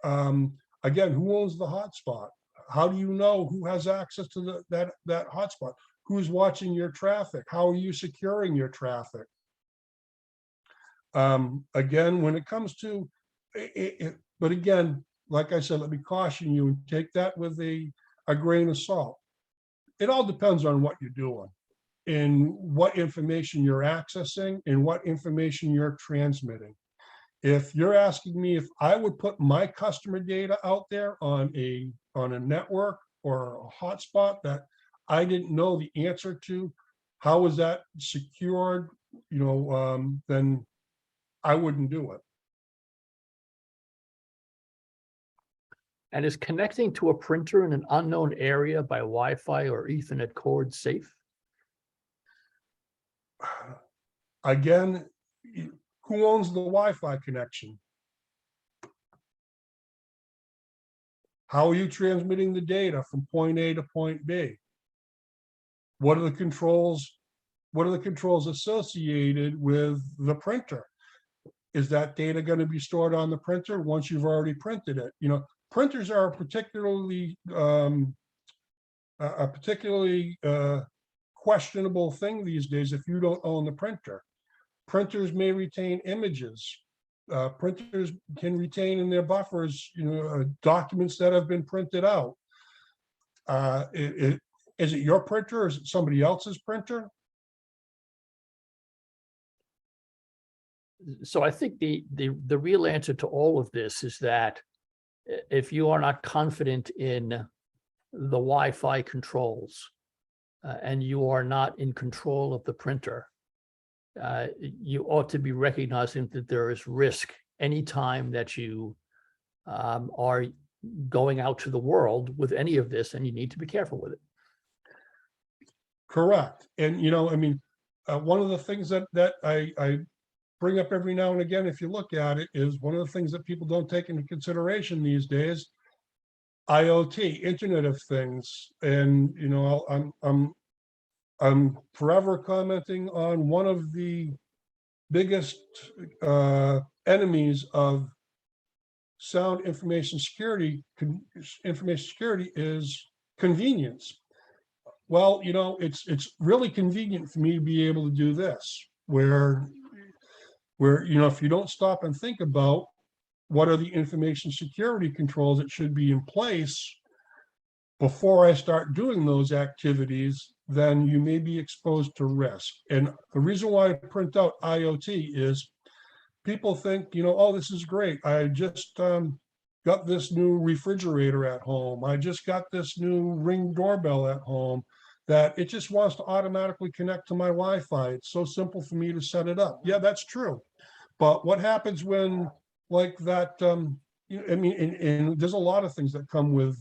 again, who owns the hotspot? How do you know who has access to that hotspot? Who's watching your traffic? How are you securing your traffic? Again, when it comes to but again, like I said, let me caution you and take that with a grain of salt. It all depends on what you're doing and what information you're accessing and what information you're transmitting. If you're asking me if I would put my customer data out there on a network or a hotspot that I didn't know the answer to, how is that secured? Then I wouldn't do it. And is connecting to a printer in an unknown area by Wi-Fi or Ethernet cord safe? Again, who owns the Wi-Fi connection? How are you transmitting the data from point A to point B? What are the controls? What are the controls associated with the printer? Is that data going to be stored on the printer once you've already printed it? Printers are a particularly questionable thing these days if you don't own the printer. Printers may retain images. Printers can retain in their buffers, documents that have been printed out. Is it your printer or is it somebody else's printer? So I think the real answer to all of this is that if you are not confident in the Wi-Fi controls and you are not in control of the printer, you ought to be recognizing that there is risk anytime that you are going out to the world with any of this, and you need to be careful with it. Correct. And, one of the things that I bring up every now and again, if you look at it, is one of the things that people don't take into consideration these days, IoT, Internet of Things. And, I'm forever commenting on one of the biggest enemies of sound information security is convenience. well, it's really convenient for me to be able to do this, where if you don't stop and think about what are the information security controls that should be in place before I start doing those activities, then you may be exposed to risk. And the reason why I print out IoT is people think, oh, this is great. I just got this new refrigerator at home. I just got this new Ring doorbell at home that it just wants to automatically connect to my Wi-Fi. It's so simple for me to set it up. Yeah, that's true. But what happens when like that, and there's a lot of things that come with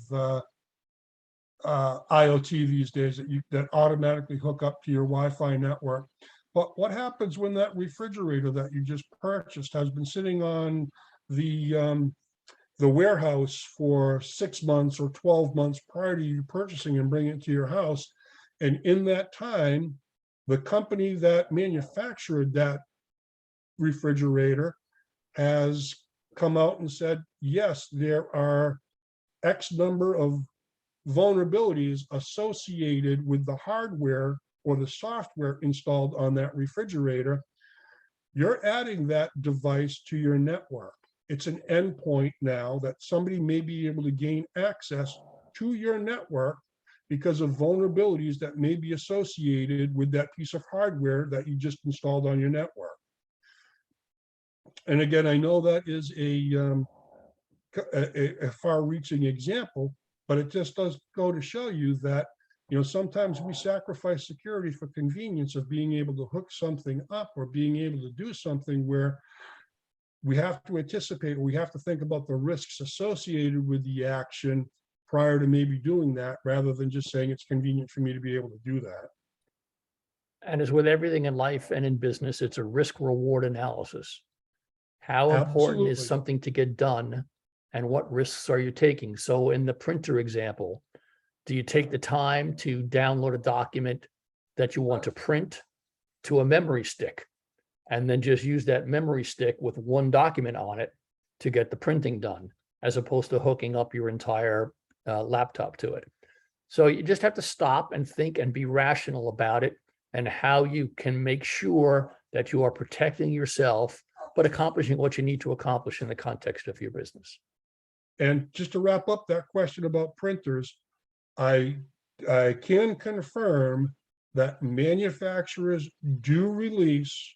IoT these days that automatically hook up to your Wi-Fi network. But what happens when that refrigerator that you just purchased has been sitting on the warehouse for 6 months or 12 months prior to you purchasing and bringing it to your house? And in that time, the company that manufactured that refrigerator has come out and said, yes, there are X number of vulnerabilities associated with the hardware or the software installed on that refrigerator. You're adding that device to your network. It's an endpoint now that somebody may be able to gain access to your network because of vulnerabilities that may be associated with that piece of hardware that you just installed on your network. And again, I know that is a far-reaching example, but it just does go to show you that sometimes we sacrifice security for convenience of being able to hook something up or being able to do something where we have to anticipate, we have to think about the risks associated with the action prior to maybe doing that, rather than just saying it's convenient for me to be able to do that. And as with everything in life and in business, it's a risk-reward analysis. How important is Absolutely. something to get done, and what risks are you taking? So in the printer example, do you take the time to download a document that you want to print to a memory stick, and then just use that memory stick with one document on it to get the printing done, as opposed to hooking up your entire laptop to it? So you just have to stop and think and be rational about it, and how you can make sure that you are protecting yourself, but accomplishing what you need to accomplish in the context of your business. And just to wrap up that question about printers, I can confirm that manufacturers do release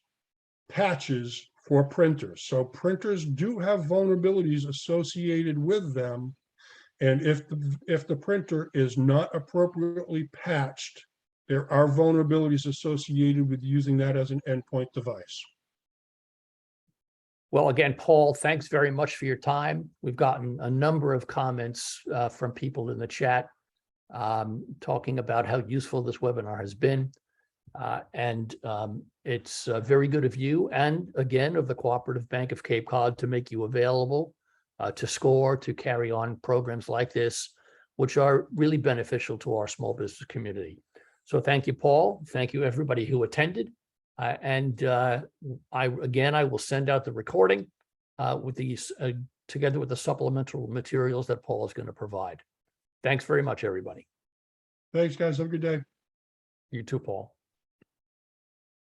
patches for printers. So printers do have vulnerabilities associated with them. And if the printer is not appropriately patched, there are vulnerabilities associated with using that as an endpoint device. Well, again, Paul, thanks very much for your time. We've gotten a number of comments from people in the chat talking about how useful this webinar has been. It's very good of you, and again, of the Cooperative Bank of Cape Cod, to make you available to SCORE, to carry on programs like this, which are really beneficial to our small business community. So thank you, Paul. Thank you, everybody who attended. I will send out the recording with these together with the supplemental materials that Paul is going to provide. Thanks very much, everybody. Thanks, guys. Have a good day. You too, Paul.